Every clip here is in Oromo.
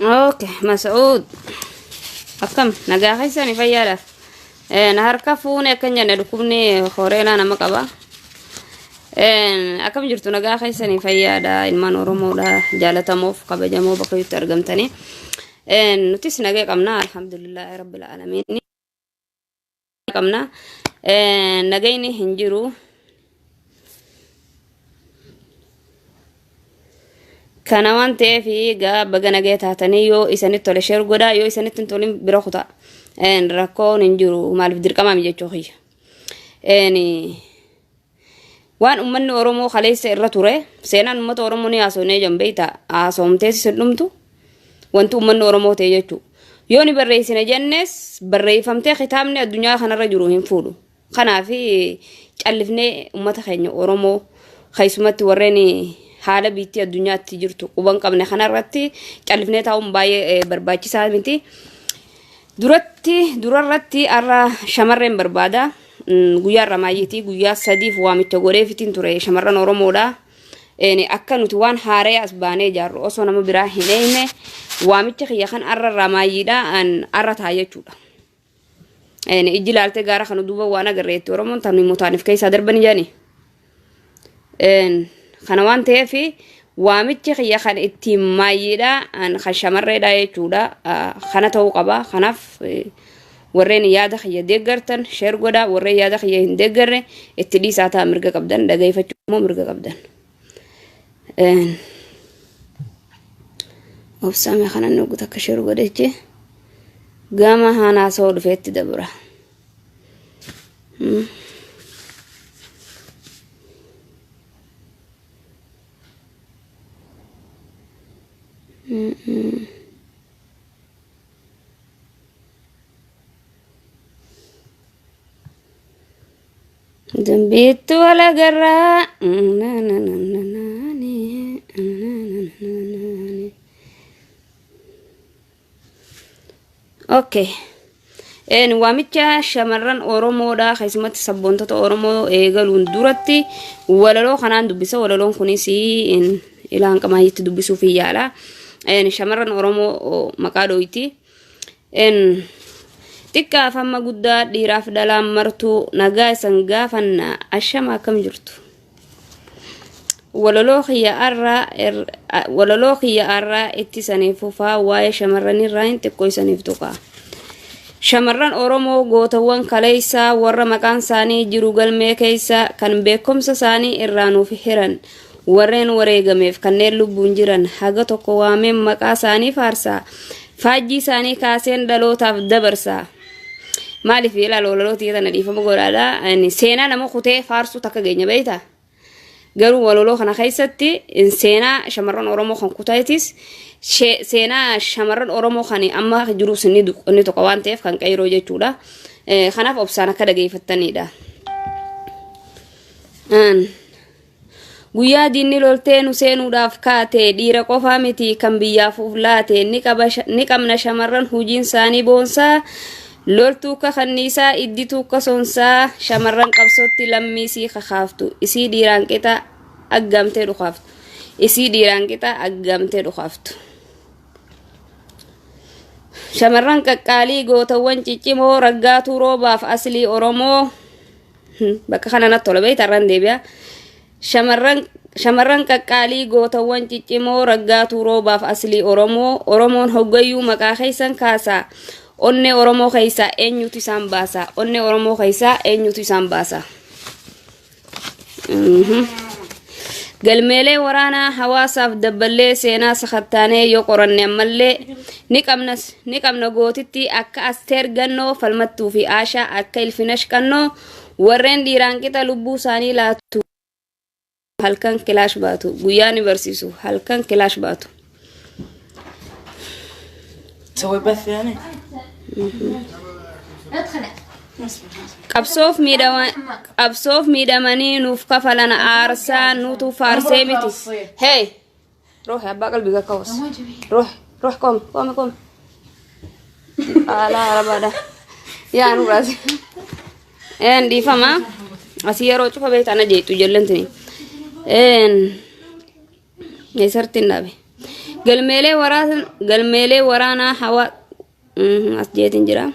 اوكي مسعود اكم نجاحي سني فيالا نهار كفوني كنيا ندكمني خورينا انا مقبا اكم جرتو نجاحي سني فيالا ilman oromo da jalatamoof qabajamoo bakay targamtani nutis nagay qamna alhamdulillah rabbil alamin qamna nagayni hinjiru kana wante fi ga bagana geeta taniyo isanit tole sheer goda yo isanit tolin birakhta rakon injuru mal bidir kama mi jechoxi wan umman oromo khalaysa irrature senan ummat oromo ni asone jambeita asomte sidumtu wantu umman oromo te jechu yoni barreysina jannes barreyfamte khitamne adunya khana rajuru hin fudu khana fi callifne ummat khayni oromo khaysumati warreni haala biitti addunyaatti jirtu quban qabne kanarratti callifnee taa'uun baay'ee barbaachisaa miti durarratti arra shamarreen barbaada guyyaa ramaayitii guyyaa sadiif waamicha godheefitiin ture shamarran oromoodha akka nuti waan haaree as baanee jaarru osoo nama biraa hin eeyne waamicha kiyya kan arra ramaayiidha arra taa jechuudha ijji laalte gaara kan duuba waan agarreetti oromoon tan mutaaniif keessaa darban jaani kana waan ta'eef waamichi khiyya kan itti maayida an khashamarreeda jechuudha kana ta'uu qaba kanaaf warreen yaada khiyya deeggartan sheer goda warreen yaada khiyya hin deeggarre itti dhiisaata mirga qabdan dhagayfachuu immoo mirga qabdan obsame kana nugu takka sheer godeche gama hana soo dhufeetti dabura Dambit wala garra okay waamicha shamarran oromoodha keessumatti sabboontota oromoo eegaluun duratti walaloo kanaan dubbisa walaloon kunis ilaan qamaayitti dubbisuuf yaala shamarran oromoo maqaa dooyti xiqqaaf amma guddaa dhiiraaf dhalaan martuu nagaa isan gaafanna ashama akkam jirtu walaloo khiyya arraa itti saniif fufaa waa'ee shamarranirraa hin xiqqoo isaniif tuqaa shamarran oromoo gootawwan kaleessaa warra maqaan isaanii jiru galmee keessa kan beekumsa isaanii irraa nuuf hiran warreen wareegameef kanneen lubbuun jiran haga tokko waameen maqaa isaanii faarsaa faajjii isaanii kaaseen dhalootaaf dabarsaa maaliif ilaala walalooti tana dhiifama godhaadha seenaa nama kutee faarsuu takka geenya beeyta garuu walaloo kana keessatti seenaa shamarran oromoo kan kutaayitis seenaa shamarran oromoo kan amma jiru inni tokko waan ta'eef kan qayroo jechuudha kanaaf obsaan akka dhageeffattanidha guyyaa diinni loltee nu seenuudhaaf kaate dhiira qofaa miti kan biyyaaf uflaate ni qabna shamarran hujiin isaanii boonsaa loltuu ka kanniisaa iddituu ka sonsaa shamarran qabsootti lammiisii kakaaftu isii dhiiraan qixa aggamtee dhukaaftu shamarran qaqqaalii gootawwan ciccimoo raggaatuu roobaaf aslii oromoo bakka kana natti tola beeytarran deebi'a shamarran shamarran qaqqaalii gootawwan ciccimoo raggaatu roobaaf aslii oromoon hoggayyuu maqaa keessan kaasaa onne oromoo keessaa eenyutu isaan baasa onne oromoo keessaa eenyutu isaan baasa galmeelee waraanaa hawaasaaf dabballee seenaa sakattaanee yoo qoranne ammallee ni qabna gootitti akka Asteer Gannoo falmattuu fi Aashaa akka Ilfinash Qannoo warreen dhiiraan qixa lubbuu isaanii laatu halkan kilaash baatu guyyaa ni barsiisu halkan kilaash baatu سوي بث يعني qabsoof miidhamanii nuuf kafalan aarsaa nutu faarsee miti hey روح abbaa qalbii kakkawas روح قوم ala arabada yaa nu raasi en di fama asiyero cufa beetana jeetu jellentini en nesartin nabe galmeelee waraanaa hawa as jeetin jira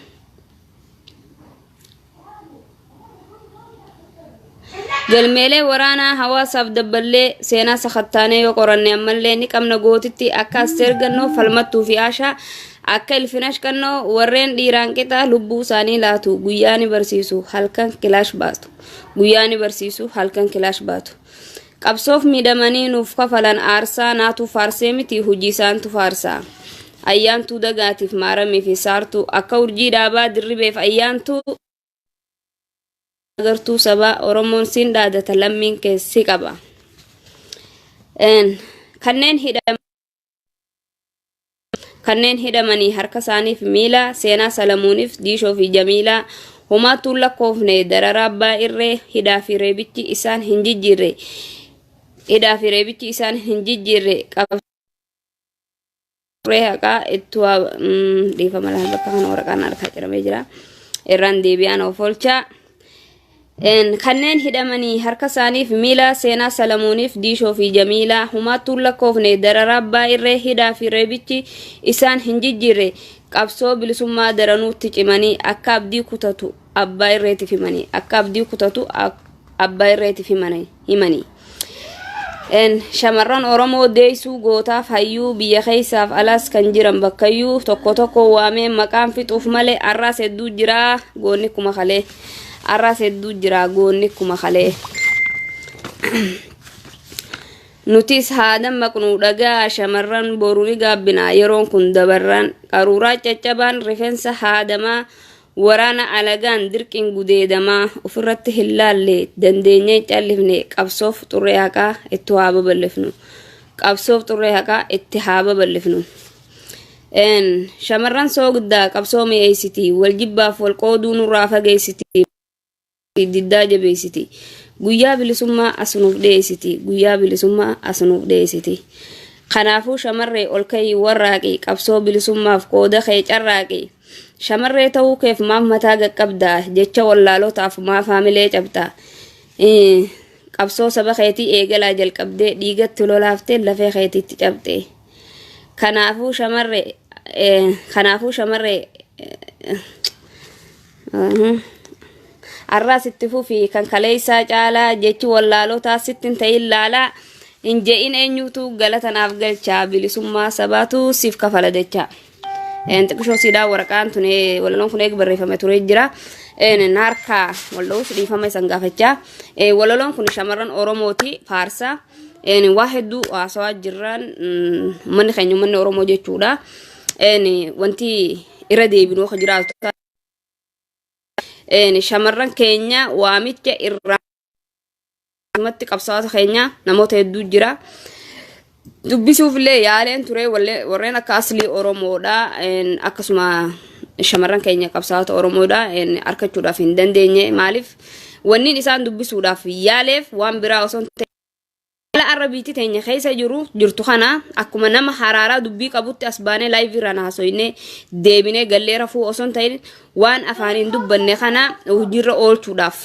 galmeelee waraanaa hawaasaaf dabballee seenaa sakattaanee yoo qoranne ammallee ni qabna gootitti akka Asteer Gannoo falmattuu fi Aashaa akka Ilfinash Qannoo warreen dhiiraan qixa lubbuu isaanii laatu guyyaa ni barsiisu halkan kilaash baatu qabsoof miidhamanii nuuf kafalan aarsaa naatu faarsee miti hujii isaantu faarsaa ayyaantuu dagaatiif maaramii fi saartuu akka urjii dhaabaa dirribeef ayyaantuu agartuu sabaa oromoon siin dhaadata lammiin keessi qaba kanneen hidhamanii harka isaaniif miila seenaa Salamuuniif Diishoo fi Jamiilaa homaatuun lakkoofne dararaa abbaa irree hidhaa fi reebichi isaan hin jijjiirre qabsoo haqaa itti dhiifama lafa bakka kana waraqaan harkaa ciramee jira irraan deebi'aan of oolchaa kanneen hidhamanii harka isaaniif miila seenaa Salamuuniif Diishoo fi Jamiilaa homaatuun lakkoofne dararaa abbaa irree hidhaa fi reebichi isaan hin jijjiirre qabsoo bilisummaa daranuutti cimanii akka abdii kutatu abbaa irreetiif himanii shamarran Oromoo deessuu gootaaf hayyuu biyya keessaaf alaas kan jiran bakkayyuu tokko waamee maqaan fixuuf malee arraas hedduu jira goonni kuma kalee nutis haadam maqnu dhagaa shamarran boruni gaabbina yeroon kun dabarran qaruuraa caccabaan rifeensa haadamaa waraana alagaan dirqiin gudeedamaa ofirratti hillaalle dandeenyee callifne qabsoof xurree haqaa itti haa babal'ifnu shamarran soogiddaa qabsoo mi'eessiti waljibbaaf walqooduu nurraa fageessiti diddaa jabeessiti guyyaa bilisummaa asunuuf dhiyeessiti kanaafuu shamarree ol ka'ii warraaqi qabsoo bilisummaaf qooda kee carraaqi shamarree ta'uu keef maaf mataa gaqqabdaa jecha wallaalotaaf maaf haamilee cabdaa qabsoo saba keetii eegalaa jalqabdee dhiigatti lolaaftee lafee keetiitti cabdee kanaafuu shamarree arraas itti fufi kan kaleessaa caalaa jechi wallaalotaa sittin ta'in laalaa hin je'in eenyuutu galatanaaf galchaa bilisummaa sabaatu siif kafala dachaa xiqqishoo siidaa waraqaan tune walaloon kun eeg barreeffame ture jira harkaa walloos dhiifama isan gaafachaa walaloon kun shamarran Oromooti faarsaa waa hedduu haasawaa jirran manni keenya manni Oromoo jechuudha wanti irra deebinuu ka jiraatu shamarran keenya waamicha irraamatti qabsaa'ota keenya namoota hedduu jira dubbisuuf illee yaaleen ture warreen akka aslii Oromoodha akkasuma shamarran keenya qabsaa'ota Oromoodha argachuudhaaf hin dandeenye maaliif wanniin isaan dubbisuudhaaf yaaleef waan biraa osoo ala arabiitti teenya keessa jirtu kana akkuma nama haraaraa dubbii qabutti asbaanee live irraan haasoyne deebinee gallee rafuu osoo ta'in waan afaaniin dubbanne kana hojiirra oolchuudhaaf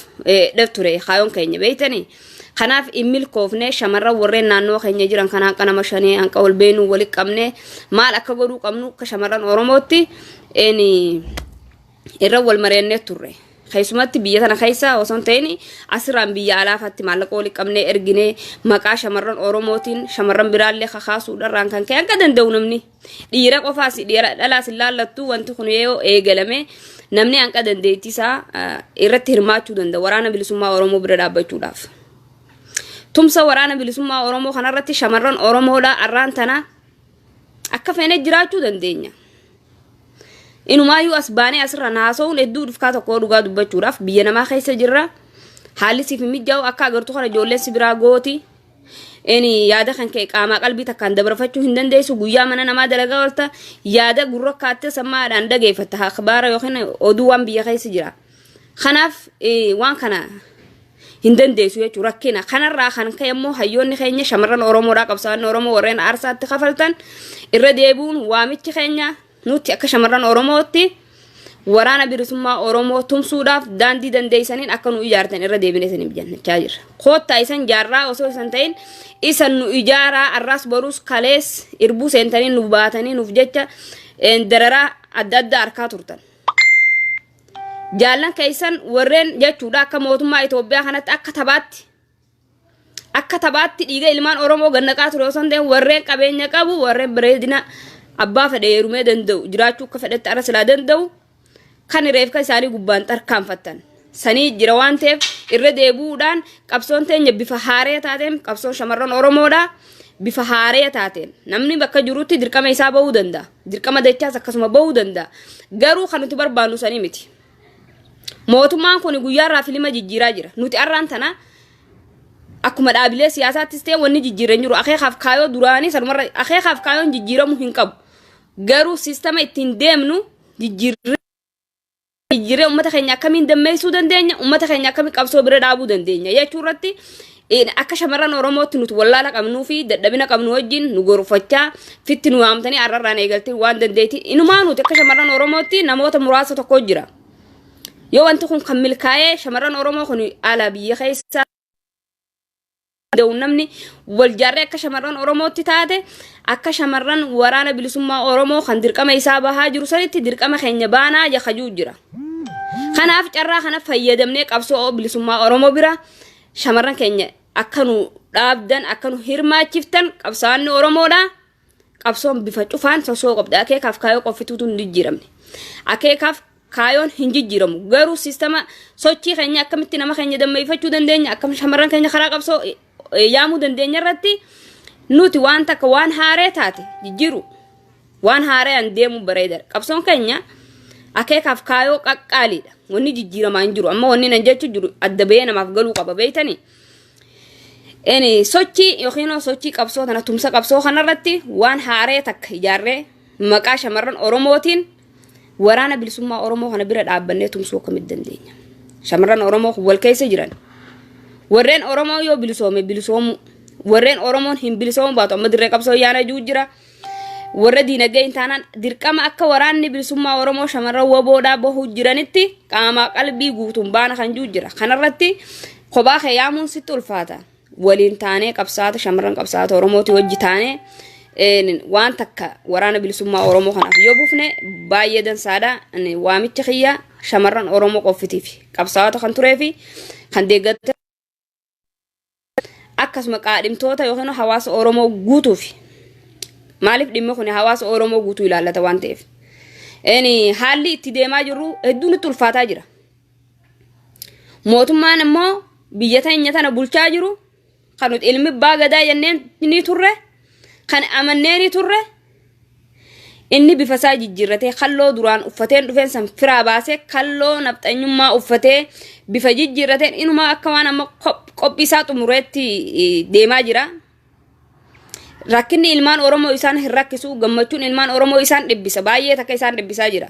ture kaayoon keenya beeytanii kanaaf immilkoofne shamarran warreen naannoo keenya jiran kana hanqa nama shanii hanqa wal beenuu walitti qabne maal akka godhuu qabnu akka shamarran Oromootti irra wal mareennee turre keessumatti biyya tana keessa osoo ta'ini asirraan biyya alaafatti maallaqa walitti qabnee erginee maqaa shamarran Oromootiin shamarran biraallee kakaasuudhaan kan ka'e akka danda'u namni dhiira qofaas dhiira dhalaas ilaallattu wanti kun yoo eegalame namni hanqa dandeettisaa irratti hirmaachuu danda'a waraana bilisummaa Oromoo bira dhaabbachuudhaaf. Tumsa waraana bilisummaa Oromoo kanarratti shamarran Oromoodhaa arraan tana akka feene jiraachuu dandeenya. Inumaayyuu as baanee asirra naasa'uun hedduu dhufkaa tokko dhugaa dubbachuudhaaf biyya namaa keessa jirra. Haalli siif mijaa'u akka agartuu kana ijoolleen si biraa gooti. Yaada kan ka'e qaamaa qalbii takkaan dabarfachuu hin dandeessu guyyaa mana namaa dalagaa oolta yaada gurra kaattee sammaadhaan dhageeffatta akhbaara yookiin oduu waan biyya keessa jira. Kanaaf waan kana hin dandeessu jechuun rakkina kanarraa kan ka'e immoo hayyoonni keenya shamarran Oromoodhaa qabsaa'onni Oromoo warreen aarsaatti kafaltan irra deebi'uun waamichi keenya nuti akka shamarran Oromootti waraana bilisummaa Oromoo tumsuudhaaf daandii dandeessaniin akka nu ijaartan irra deebinee isin jennachaa jirra. Koottaa isan jaarraa osoo isan ta'in isan nu ijaaraa arraas boruus kalees irbuu seentanii nu baatanii nuuf jecha dararaa adda addaa harkaa turtan. Jaallan keessan warreen jechuudha akka mootummaa Itoophiyaa kanatti akka tabaatti dhiiga ilmaan Oromoo gannaqaa ture osoo ta'in warreen qabeenya qabu warreen bareedina abbaa fedhe heerumee danda'u jiraachuu akka fedhetti ara silaa danda'u kan reefka isaanii gubbaan tarkaanfattan sanii jira waan ta'eef irra deebuudhaan qabsoon teenya bifa haaree taateen qabsoon shamarran Oromoodhaa bifa haaree taateen namni bakka jirutti dirqama isaa bahuu danda'a dirqama dachaas akkasuma bahuu danda'a garuu kan nuti barbaannu sanii miti. Mootummaan kun guyyaarraa filima jijjiiraa jira. Nuti arraan tana akkuma dhaabilee siyaasaattis ta'e wanni jijjiiran jiru akeekaaf kaayoo duraanii sanumarra akeekaaf kaayoon jijjiiramu hin qabu. Garuu siistama ittiin deemnu jijjiiree uummata keenya akkamiin dammeessuu dandeenya uummata keenya akkamiin qabsoo bira dhaabuu dandeenya jechuu irratti akka shamarran Oromootti nuti wallaala qabnuu fi dadhabina qabnu wajjin nu gorfachaa fitti nu waamtanii arrarraan eegaltee waan dandeetti inumaa nuti akka shamarran Oromootti namoota muraasa tokko jira. Yoo wanti kun kan milkaa'ee shamarran Oromoo kun ala biyya keessa namni wal jaarree akka shamarran Oromootti taate akka shamarran waraana bilisummaa Oromoo kan dirqama isaa bahaa jiru sanitti dirqama keenya baanaa jakajuu jira. Kanaaf carraa kana fayyadamnee qabsoo bilisummaa Oromoo bira shamarran keenya akka nu dhaabdan akka nu hirmaachiftan qabsaa'onni Oromoodhaa qabsoon bifa cufaan sosoo qophaa akeekaaf kaayoo qofituutu hin jijjiiramne. Akeekaaf kaayoon hin jijjiiramu garuu siistama sochii keenya akkamitti nama keenya dammeeffachuu dandeenya akkam shamarran keenya karaa qabsoo yaamuu dandeenya irratti nuti waan takka waan haaree taate jijjiiru waan haareen deemu bareeda qabsoon keenya akeekaaf kaayoo qaqqaaliidha wanni jijjiiramaa hin jiru amma wanni nan jechuu jiru adda ba'ee namaaf galuu qaba beeytanii sochii yookiin sochii qabsoo tana tumsa qabsoo kanarratti waan haaree takka ijaarree maqaa shamarran Oromootiin waraana bilisummaa Oromoo kana bira dhaabbannee tumsuu akkamitti dandeenya. Shamarran Oromoo wal keessa jiran warreen Oromoo yoo bilisoomu warreen Oromoon hin bilisoomu baatu amma dirree qabsoo yaana jira warra diinagdee hin taanaan dirqama akka waraanni bilisummaa Oromoo shamarran waboodhaa bahuu jiranitti qaamaa qalbii guutuun baana kan jira. Kanarratti kophaa keeyyamuun sitti ulfaata waliin taanee qabsaata shamarran qabsaata Oromooti wajji taanee waan takka waraana bilisummaa Oromoo kanaaf yoo buufne baay'ee dansaadha waamicha kiyya shamarran Oromoo qofitiif qabsaata kan turee fi kan deeggatte akkasuma qaadhimtoota yookiin hawaasa Oromoo guutuuf maaliif dhimma kun hawaasa Oromoo guutuu ilaallata waan ta'eef haalli itti deemaa jirru hedduun itti ulfaataa jira. Mootummaan immoo biyya teenya tana bulchaa jiru kan nuti ilmi abbaa gadaa jenneen ni turre kan amanneen turre inni bifa isaa jijjiirratee kalloo duraan uffateen dhufeen san firaa baasee kalloo nafxanyummaa uffatee bifa jijjiirrateen inuma akka waan amma qophii isaa xumureetti deemaa jira. Rakkinni ilmaan Oromoo isaan hin rakkisu gammachuun ilmaan Oromoo isaan dhibbisa baay'ee takka isaan dhibbisaa jira.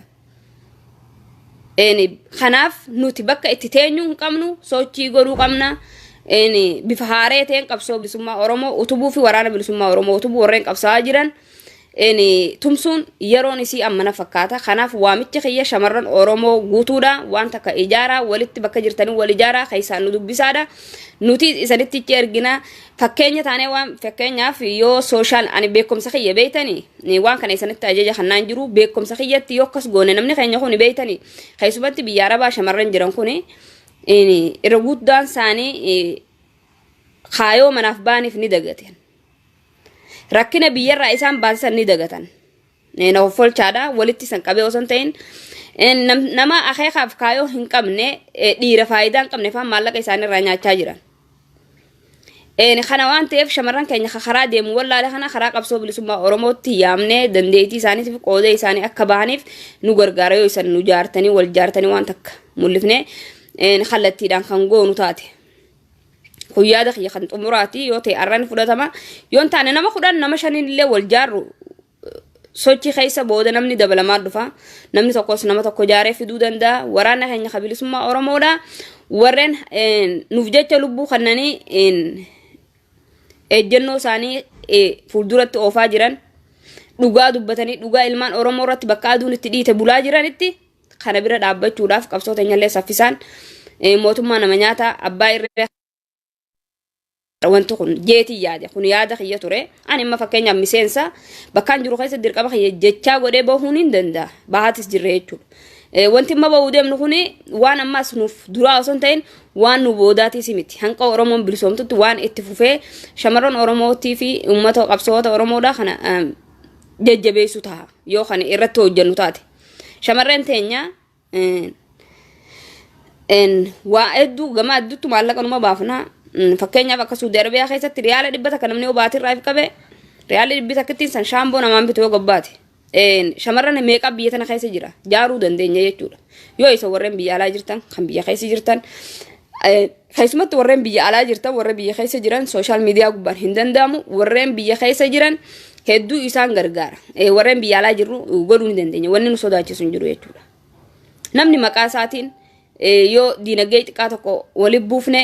Kanaaf nuti bakka itti teenyuu hin qabnu sochii godhuu qabna. Bifa haaree ta'een qabsoo bilisummaa Oromoo utubuu fi waraana bilisummaa Oromoo utubuu warreen qabsaa jiran Eni tumsun yeroon isii ammana fakkaata kanaaf waamicha kiyya shamarran oromoo guutuudha waan takka ijaara walitti bakka jirtanii wal ijaara kaysaan nu dubbisaadha nuti isanitti ergina fakkeenya taanee waan fakkeenyaaf yoo social ani beekumsa kiyya beeytanii waan kana isanitti ajaja kannaan jiru beekumsa kiyyatti yoo akkas goone namni keenya kun beeytanii kaysubatti biyya arabaa shamarran jiran kun irra guddaan isaanii kaayoo manaaf baaniif ni dagateen rakkina biyyarraa isaan baasisan ni dagatan na offolchaadha walitti san qabee osoo ta'in nama akeekaaf kaayoo hin qabne dhiira faayidaa hin qabne faan maallaqa isaanirraa nyaachaa jiran kana waan ta'eef shamarran keenya karaa deemu wallaale kana karaa qabsoo bilisummaa oromootti yaamne dandeettii isaaniitiif qoodee isaanii akka bahaniif nu gargaara yoo isan nu jaartanii wal jaartanii waan takka mul'ifne kallattiidhaan kan goonu taate kuyyaada kiyya kan xumuraati yoo ta'e arraan fudhatama yoon taane nama kudhan nama shanin illee wal jaarru sochii keessa booda namni dabalamaa dhufa namni tokkos nama tokko jaaree fiduu danda'a waraana keenya bilisummaa oromoodha warreen nuuf jecha lubbuu kannanii ejjennoo isaanii fuulduratti oofaa jiran dhugaa dubbatanii dhugaa ilmaan oromoo irratti bakka aduun itti dhiite bulaa jiranitti kana bira dhaabbachuudhaaf qabsoo teenyallee saffisaan mootummaa nama nyaata abbaa irree wanti kun jeetii yaade kun yaada kiyya ture ani amma fakkeenyaaf miseensa bakkaan jiru keessa dirqama kiyya jechaa godhee bahuun hin danda'a bahatis jirre jechuudha wanti amma bahuu deemnu kun waan ammaas nuuf duraa osoo hin ta'in waan nu boodaatis miti hanqa oromoon bilisoomtutti waan itti fufee shamarran oromootii fi uummata qabsoota oromoodha kana jajjabeessu ta'a yoo kana irratti hojjennu taate shamarreen teenya waa hedduu gama hedduutti maallaqa numa baafna fakkeenyaaf akka Saudi Arabiyaa keessatti riyaala 100 kan namni obaatii irraa qabe riyaala 100 kittiin san shaamboo namaan bitu yoo gabbaate shamarran meeqa biyya tana keessa jira jaaruu dandeenya jechuudha yoo isa warreen biyya alaa jirtan kan biyya keessa jirtan keessumatti warreen biyya alaa jirtan warra biyya keessa jiran social media gubbaan hin danda'amu warreen biyya keessa jiran hedduu isaan gargaara warreen biyya alaa jirru godhuu ni dandeenya wanni nu sodaachisu hin jiru jechuudha namni maqaa isaatiin yoo diinagdee xiqqaa tokko wali buufne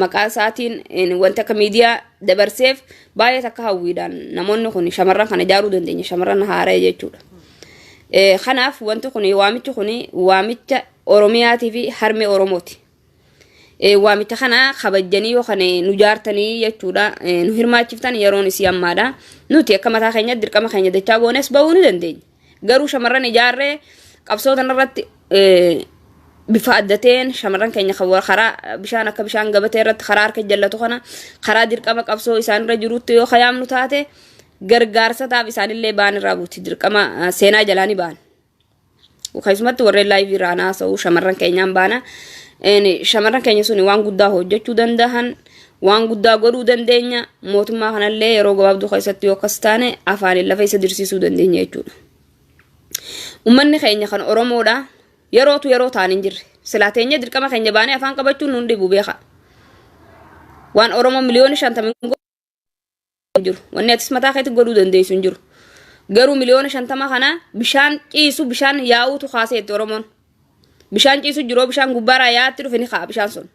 maqaa isaatiin wanta akka miidiyaa dabarseef baay'ee takka hawwiidhaan namoonni kun shamarran kana jaaruu dandeenya shamarran haaraa jechuudha kanaaf wanti kun waamichi kun waamicha oromiyaatii fi harmee oromooti waamicha kana kabajanii yoo kana nu jaartanii jechuudha nu hirmaachiiftan yeroon isii ammaadha nuti akka mataa keenya dirqama keenya dachaa goones bahuu ni dandeenya garuu shamarran ijaarree qabsootan irratti bifa addateen shamarran keenya karaa bishaan akka bishaan gabatee irratti karaa harka jallatu kana karaa dirqama qabsoo isaan irra jirutti yoo khayaamnu taate gargaarsa taaf isaanillee baan irraa buuti dirqama seenaa jalaani baan keessumatti warreen laayivii irraa naasa'u shamarran keenyaan baana shamarran keenya suni waan guddaa hojjechuu danda'an waan guddaa godhuu dandeenya mootummaa kanallee yeroo gabaabduu keessatti yoo akkas taane afaan lafa isa dirsiisuu dandeenya jechuudha ummanni keenya kan oromoodha yeroo taanin jirre silaateenya dirqama keenya baanee afaan qabachuun nu dhibu beeka waan oromoo miliyoona 50 jiru wanni atis mataa keetti godhuu dandeessu hin jiru garuu miliyoona 50 kana bishaan ciisu bishaan yaa'uutu kaaseetti oromoon bishaan ciisu jiroo bishaan gubbaarraa yaa'atti dhufe ni kaa bishaan sun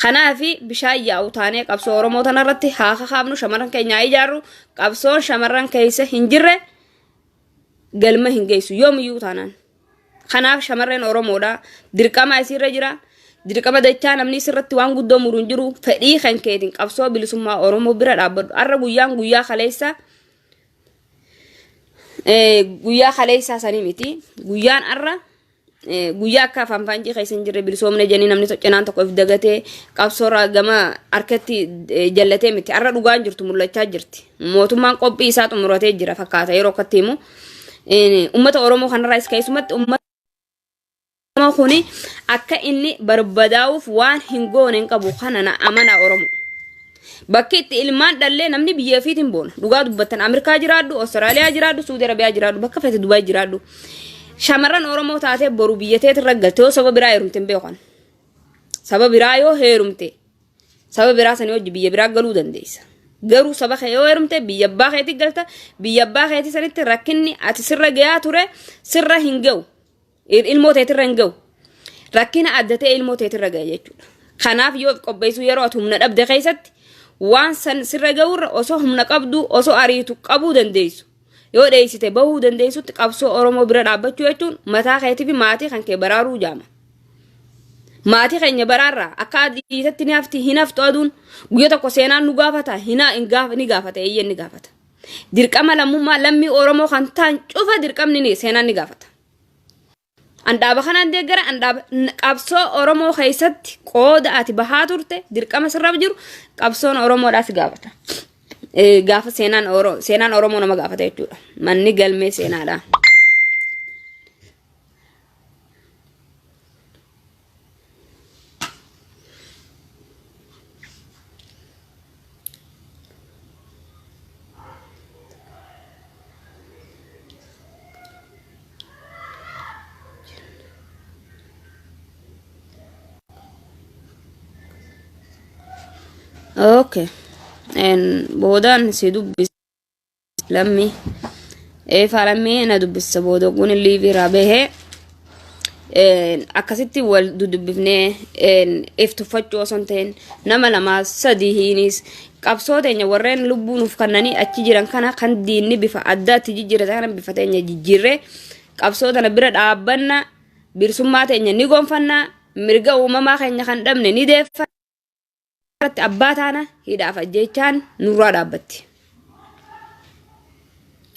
kanaafi bishaan yaa'u taanee qabsoo oromoo tanarratti haa kaafnu shamarran keenya ijaarru qabsoon shamarran keessa hin jirre galma hin geessu yoomiyyuu taanaan kanaaf shamarreen oromoodha dirqama isirra jira dirqama dachaa namni sirratti waan guddoo muruun jiru fedhii kan keetiin qabsoo bilisummaa oromoo bira dhaabbadhu arra guyyaa kaleessa sanii miti guyyaan arra guyyaa akka afaan faanjii keessa hin jirre bilisoomne jennee namni cinaan tokko if dagatee qabsoorra gama harkatti jallatee miti arra dhugaan jirtu mul'achaa jirti mootummaan qophii isaa xumuratee jira fakkaata yeroo akkatti himu ummata oromoo kanarraa is keessumatti ummata kuni akka inni barbadaa'uuf waan hin goone hin qabu kana amana oromoo bakki itti ilmaan dhallee namni biyya ofiitiin boona dhugaa dubbattan Ameerikaa jiraadhu Austraaliyaa jiraadhu Saudi Arabiyaa jiraadhu bakka feete Dubaay jiraadhu shamarran oromoo taatee boru biyyateet irra galtee yoo sababa biraa heerumte hin beekan sababa biraa yoo heerumte sababa biraa sanii hojii biyya biraa galuu dandeessa garuu saba kee yoo heerumte biyya abbaa keetii galta biyya abbaa keetii sanitti rakkinni ati sirra gayaa ture sirra hin ga'u ilmoo teetirra hin ga'u rakkina adda ta'e ilmoo teetirra ga'e jechuudha kanaaf yoo qopheessuu yeroo ati humna dhabde keessatti waan san sirra ga'urra osoo humna qabdu osoo ariitu qabuu dandeessu yoo dheessite bahuu dandeessutti qabsoo Oromoo bira dhaabbachuu jechuun mataa keetii fi maatii kan kee baraaruu jaama. Maatii keenya baraarraa akka adiitatti ni hafti hin haftu aduun guyyaa tokko seenaan nu gaafata ni gaafata eeyyeen ni gaafata. Dirqama lammummaa lammii Oromoo kan ta'an cufa dirqamni ni seenaan ni gaafata. Andaaba kanaan deeggara andaaba qabsoo Oromoo keessatti qooda ati bahaa turte dirqama sirraaf jiru qabsoon Oromoodhaas gaafata. Gaafa seenaan Oromoo nama gaafata jechuudha. Manni galmee seenaadha. Okay. Boodaan si dubbisa lammi faalamee na dubbisa booda kun liivii raabee akkasitti wal dudubbifnee iftuffachuu osoo hin ta'in nama lama sadii hiinis qabsoo teenya warreen lubbuun uf kannanii achi jiran kana kan diinni bifa addaatti jijjiirrate kana bifa teenya jijjiirree qabsoo tana bira dhaabbanna birsummaa teenya ni gonfanna mirga uumamaa keenya kan dhabne ni deeffanna abbaa taana hidhaaf ajjechaan nurraa dhaabbatti.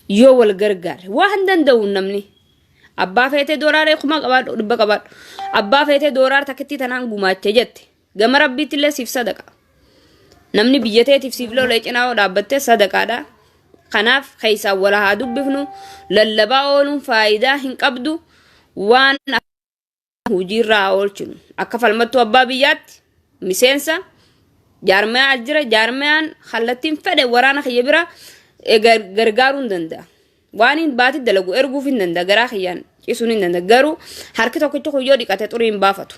Yoo wal gargaare waan danda'u namni abbaa feetee dooraaree kuma qabaadhu dhibba qabaadhu abbaa feetee dooraar takkitti tanaan gumaache jette gama rabbiitti illee siif sadaqa namni biyyateetiif siif lola cinaa dhaabbattee sadaqaadha. Kanaaf keessaa wala haa dubbifnu lallabaa ooluun faayidaa hin qabdu waan hojiirraa oolchinu akka falmattuu abbaa biyyaatti miseensa jaarmaa ajjira jaarmaan kallattiin fedhe waraana kiyya bira gargaaruu hin danda'a. Waan hin baati dalagu erguuf hin danda'a garaa kiyyaan cisuun hin danda'a garuu harki tokkichi kuyyoo dhiqate xurii hin baafatu.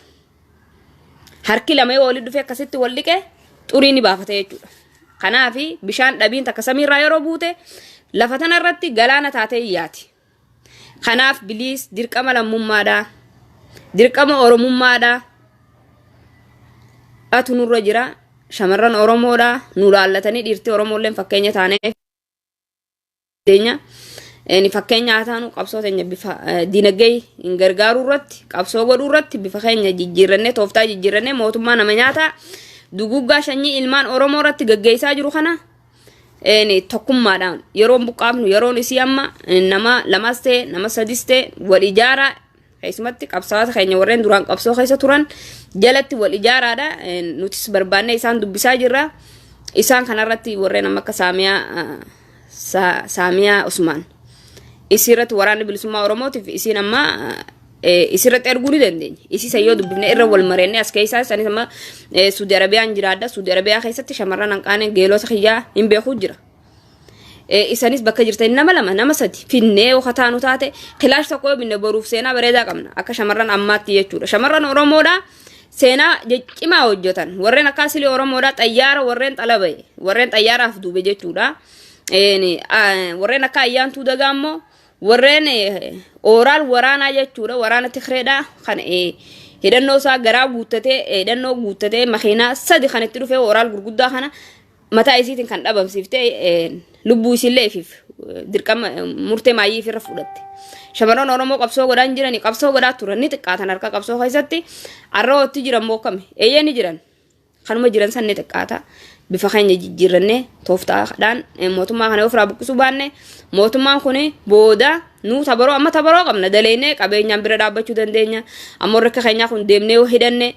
Harki lama yoo walitti dhufee akkasitti wal dhiqe xurii ni baafata jechuudha. Kanaaf bishaan dhabiin takka samiirraa yeroo buute lafa tana irratti galaana taatee iyyaati. Kanaaf biliis dirqama lammummaadhaa dirqama oromummaadhaa atu nurra jira. Shamarran Oromoodha nu laallatanii dhiirtii Oromooleen fakkeenya taanee fakkeenya haa taanu qabsoo teenya bifa dinagdee hin gargaaruu irratti qabsoo godhuu irratti bifa keenya jijjiirrannee tooftaa jijjiirrannee mootummaa nama nyaataa duguggaa shanyii ilmaan Oromoo irratti gaggeessaa jiru kana tokkummaadhaan yeroon buqqaafnu yeroon isii amma nama lamas ta'e nama sadis ta'e wal ijaaraa keessumatti qabsaa'ota keenya warreen duraan qabsoo keessa turan jalatti wal ijaaraadha. Nutis barbaannee isaan dubbisaa jirra. Isaan kanarratti warreen amma akka Saamiyaa Usmaan isirratti waraanni bilisummaa Oromootiif isiin amma isirratti erguu ni dandeenya. Isii sayyoo dubbifnee irra wal mareennee as keessaa isaanii amma Suudi Arabiyaan jiraadha. Suudi Arabiyaa keessatti shamarran hanqaaneen geelota kiyyaa hin beekuu jira. Isanis bakka jirtan nama lama nama sadi finnee okhataanu taate kilaash tokko binne boruuf seenaa bareedaa qabna akka shamarran ammaatti jechuudha. Shamarran Oromoodha seenaa jeccimaa hojjetan warreen akka asili Oromoodha xayyaara warreen xalabae warreen xayyaaraaf duube jechuudha. Warreen akka ayyaantuu dagaammoo warreen ooraal waraanaa jechuudha. Waraana Tikreedha kan hidhannoo isaa garaa guuttatee makiinaa sadi kan itti dhufee ooraal gurguddaa kana mataa isiitiin kan dhabamsiiftee lubbuu isiillee ifiif dirqama murtee maayyii ifirra fudhatte. Shamarran Oromoo qabsoo godhaan jiranii qabsoo godhaa turan ni xiqqaatan harka qabsoo keessatti arrootti jiran mookame eeyyee ni jiran kanuma jiran san ni xiqqaata bifa keenya jijjiirrannee tooftaadhaan mootummaa kana ofirraa buqqisuu baanne mootummaan kun booda nu tabaroo qabna daleennee qabeenyaan bira dhaabbachuu dandeenya ammoo rakka keenyaa kun deemnee yoo hidhanne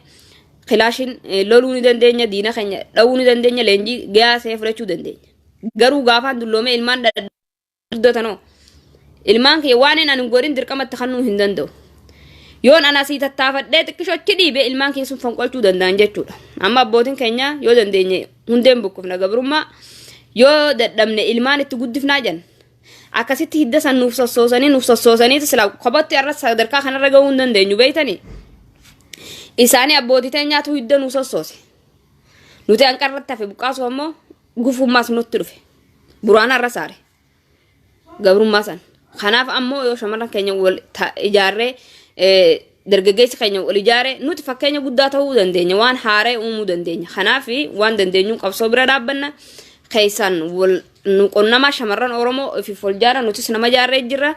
kilaashin loluu ni dandeenya diina keenya dhawuu ni dandeenya leenjii gaasee fudhachuu dandeenya. Garuu gaafaan dulloomee ilmaan daddatanoo ilmaan kee waan hin godhin dirqamatti kannuu hin danda'u. Yoon ana sii tattaafadhee xiqqishochi dhiibee ilmaan kee sun fonqolchuu danda'an jechuudha. Amma abbootiin keenya yoo dandeenye hundeen buqqifna gabrummaa yoo dadhabne ilmaan itti guddifnaa jenna. Akkasitti hidda san nuuf sossoosanii silaa kophatti irra sadarkaa kanarra gahuu hin dandeenyu beeytanii. Isaanii abbootii teenyaatu hidda nuuf sossoose. Nuti hanqarratti hafe buqqaasu ammoo gufummaas nutti dhufe buraana irra saare gabrummaa san. Kanaaf ammoo yoo shamarran keenya wal ijaarree dargaggeessi keenya wal ijaaree nuti fakkeenya guddaa ta'uu dandeenya waan haaree uumuu dandeenya. Kanaaf waan dandeenyuun qabsoo bira dhaabbanna keessaan wal nuqonnama shamarran oromoo fi foljaara nutis nama jaarree jirra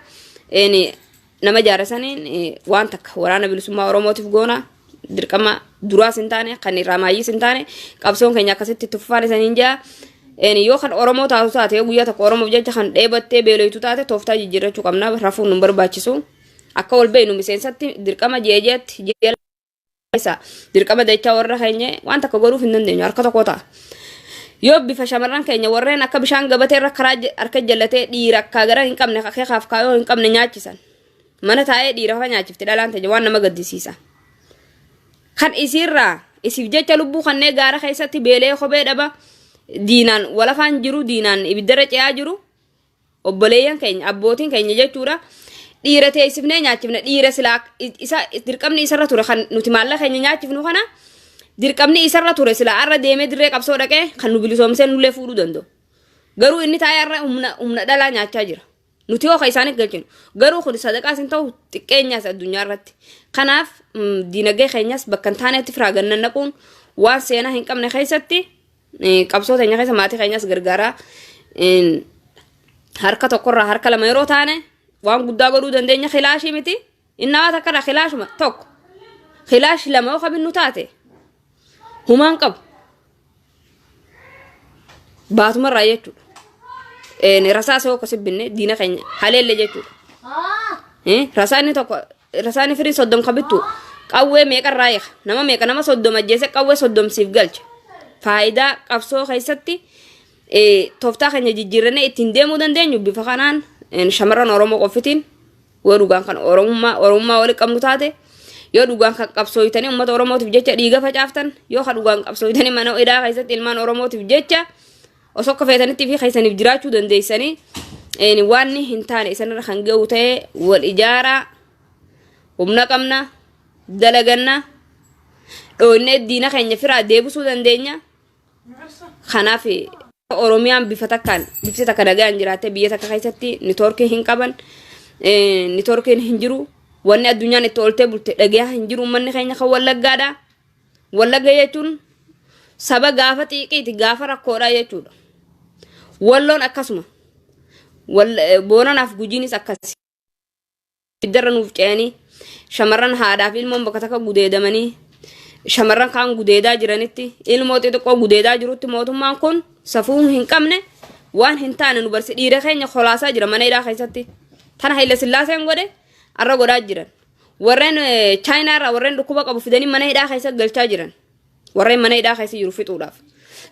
nama jaarresaniin waan takka waraana bilisummaa oromootiif goona dirqama duraas hin taane kan irraa maayyis hin taane qabsoon keenya akkasitti itti fufaan isaniin jaa yoo kan oromoo taatu taate guyyaa tokko oromoof jecha kan dheebattee beeloytu taate tooftaa jijjiirrachuu qabna rafuun nu barbaachisu akka wal beeynu miseensatti dirqama jeejeetti jeelisa dirqama dachaa warra keenya waan takka godhuuf hin dandeenyu harka tokko ta'a yoo bifa shamarran keenya warreen akka bishaan gabatee irra karaa harka jallatee dhiira akka gara hin qabne akeekaaf kaayoo hin qabne nyaachisan mana taa'ee dhiira fa nyaachifte dhalaan ta'e waan nama gaddisiisa kan isiirraa isiif jecha lubbuu kannee gaara keessatti beelee kophee dhaba diinaan walafaan jiru diinaan ibiddarra ce'aa jiru obboleeyyan keenya abbootiin keenya jechuudha dhiira teessifnee nyaachifne dhiira silaa isa dirqamni isarra ture kan nuti maallaqa keenya nyaachifnu kana dirqamni isarra ture silaa arra deemee dirree qabsoo dhaqee kan nu bilisoomsee nullee fuudhuu danda'u garuu inni taa'ee arra humna dhalaa nyaachaa jira nuti hoo isaanii galchinu garuu kun sadaqaas hin ta'u xiqqeenyaas addunyaa irratti kanaaf diinagdee keenyas bakka hin taanetti firaagannan naquun waan seenaa hin qabne keessatti qabsoo teenya keessa maatii keenyas gargaaraa harka tokkorraa harka lama yeroo taane waan guddaa godhuu dandeenya khilaashii miti innaa takkadha khilaashuma tokko khilaash lama yoo qabinnu taate humaan qabu baatumarraa jechuudha rasaasa yoo kasibinne diina keenya haleelle jechuudha rasaanni tokko rasaanni firii 30 qabittu qawwee meeqarraa eega nama meeqa nama 30 ajjeese qawwee 30 siif galcha faayidaa qabsoo keessatti tooftaa keenya jijjiirrannee ittiin deemuu dandeenyu bifa kanaan shamarran oromoo qoffitiin yoo dhugaan kan oromummaa wali qabnu taate yoo dhugaan kan qabsooytanii uummata oromootiif jecha dhiiga facaaftan yoo kan dhugaan qabsooytanii mana hidhaa keessatti ilmaan oromootiif jecha osoo akka feetanitti fi keessaniif jiraachuu dandeessanii waan hin taane isanirra kan ga'u ta'ee wal ijaaraa humna qabna dalaganna dhoonnee diina keenya firaa deebisuu dandeenya kanaaf oromiyaan bifa takkaan bifti takka nagaan jiraatte biyya takka keessatti niitoorkii hin qaban niitoorkiin hin jiru wanni addunyaan itti oltee bulte dhagaa hin jiru uummanni keenya kan wallaggaadha wallagga jechuun saba gaafa xiiqiiti gaafa rakkoodha jechuudha walloon akkasuma boonanaaf gujiinis akkasi biddarra nuuf ce'anii shamarran haadhaaf ilmoon bakka takka gudeedamanii shamarran kaan gudeedaa jiranitti ilmoo xixiqqoo gudeedaa jirutti mootummaan kun safuu hin qabne waan hin taane nu barsi dhiira keenya kolaasaa jira mana hidhaa keessatti tana Haile Sillaaseen godhe arra godhaa jiran warreen chaayinaa irraa warreen dhukkuba qabu fidanii mana hidhaa keessa galchaa jiran warreen mana hidhaa keessa jiru fixuudhaaf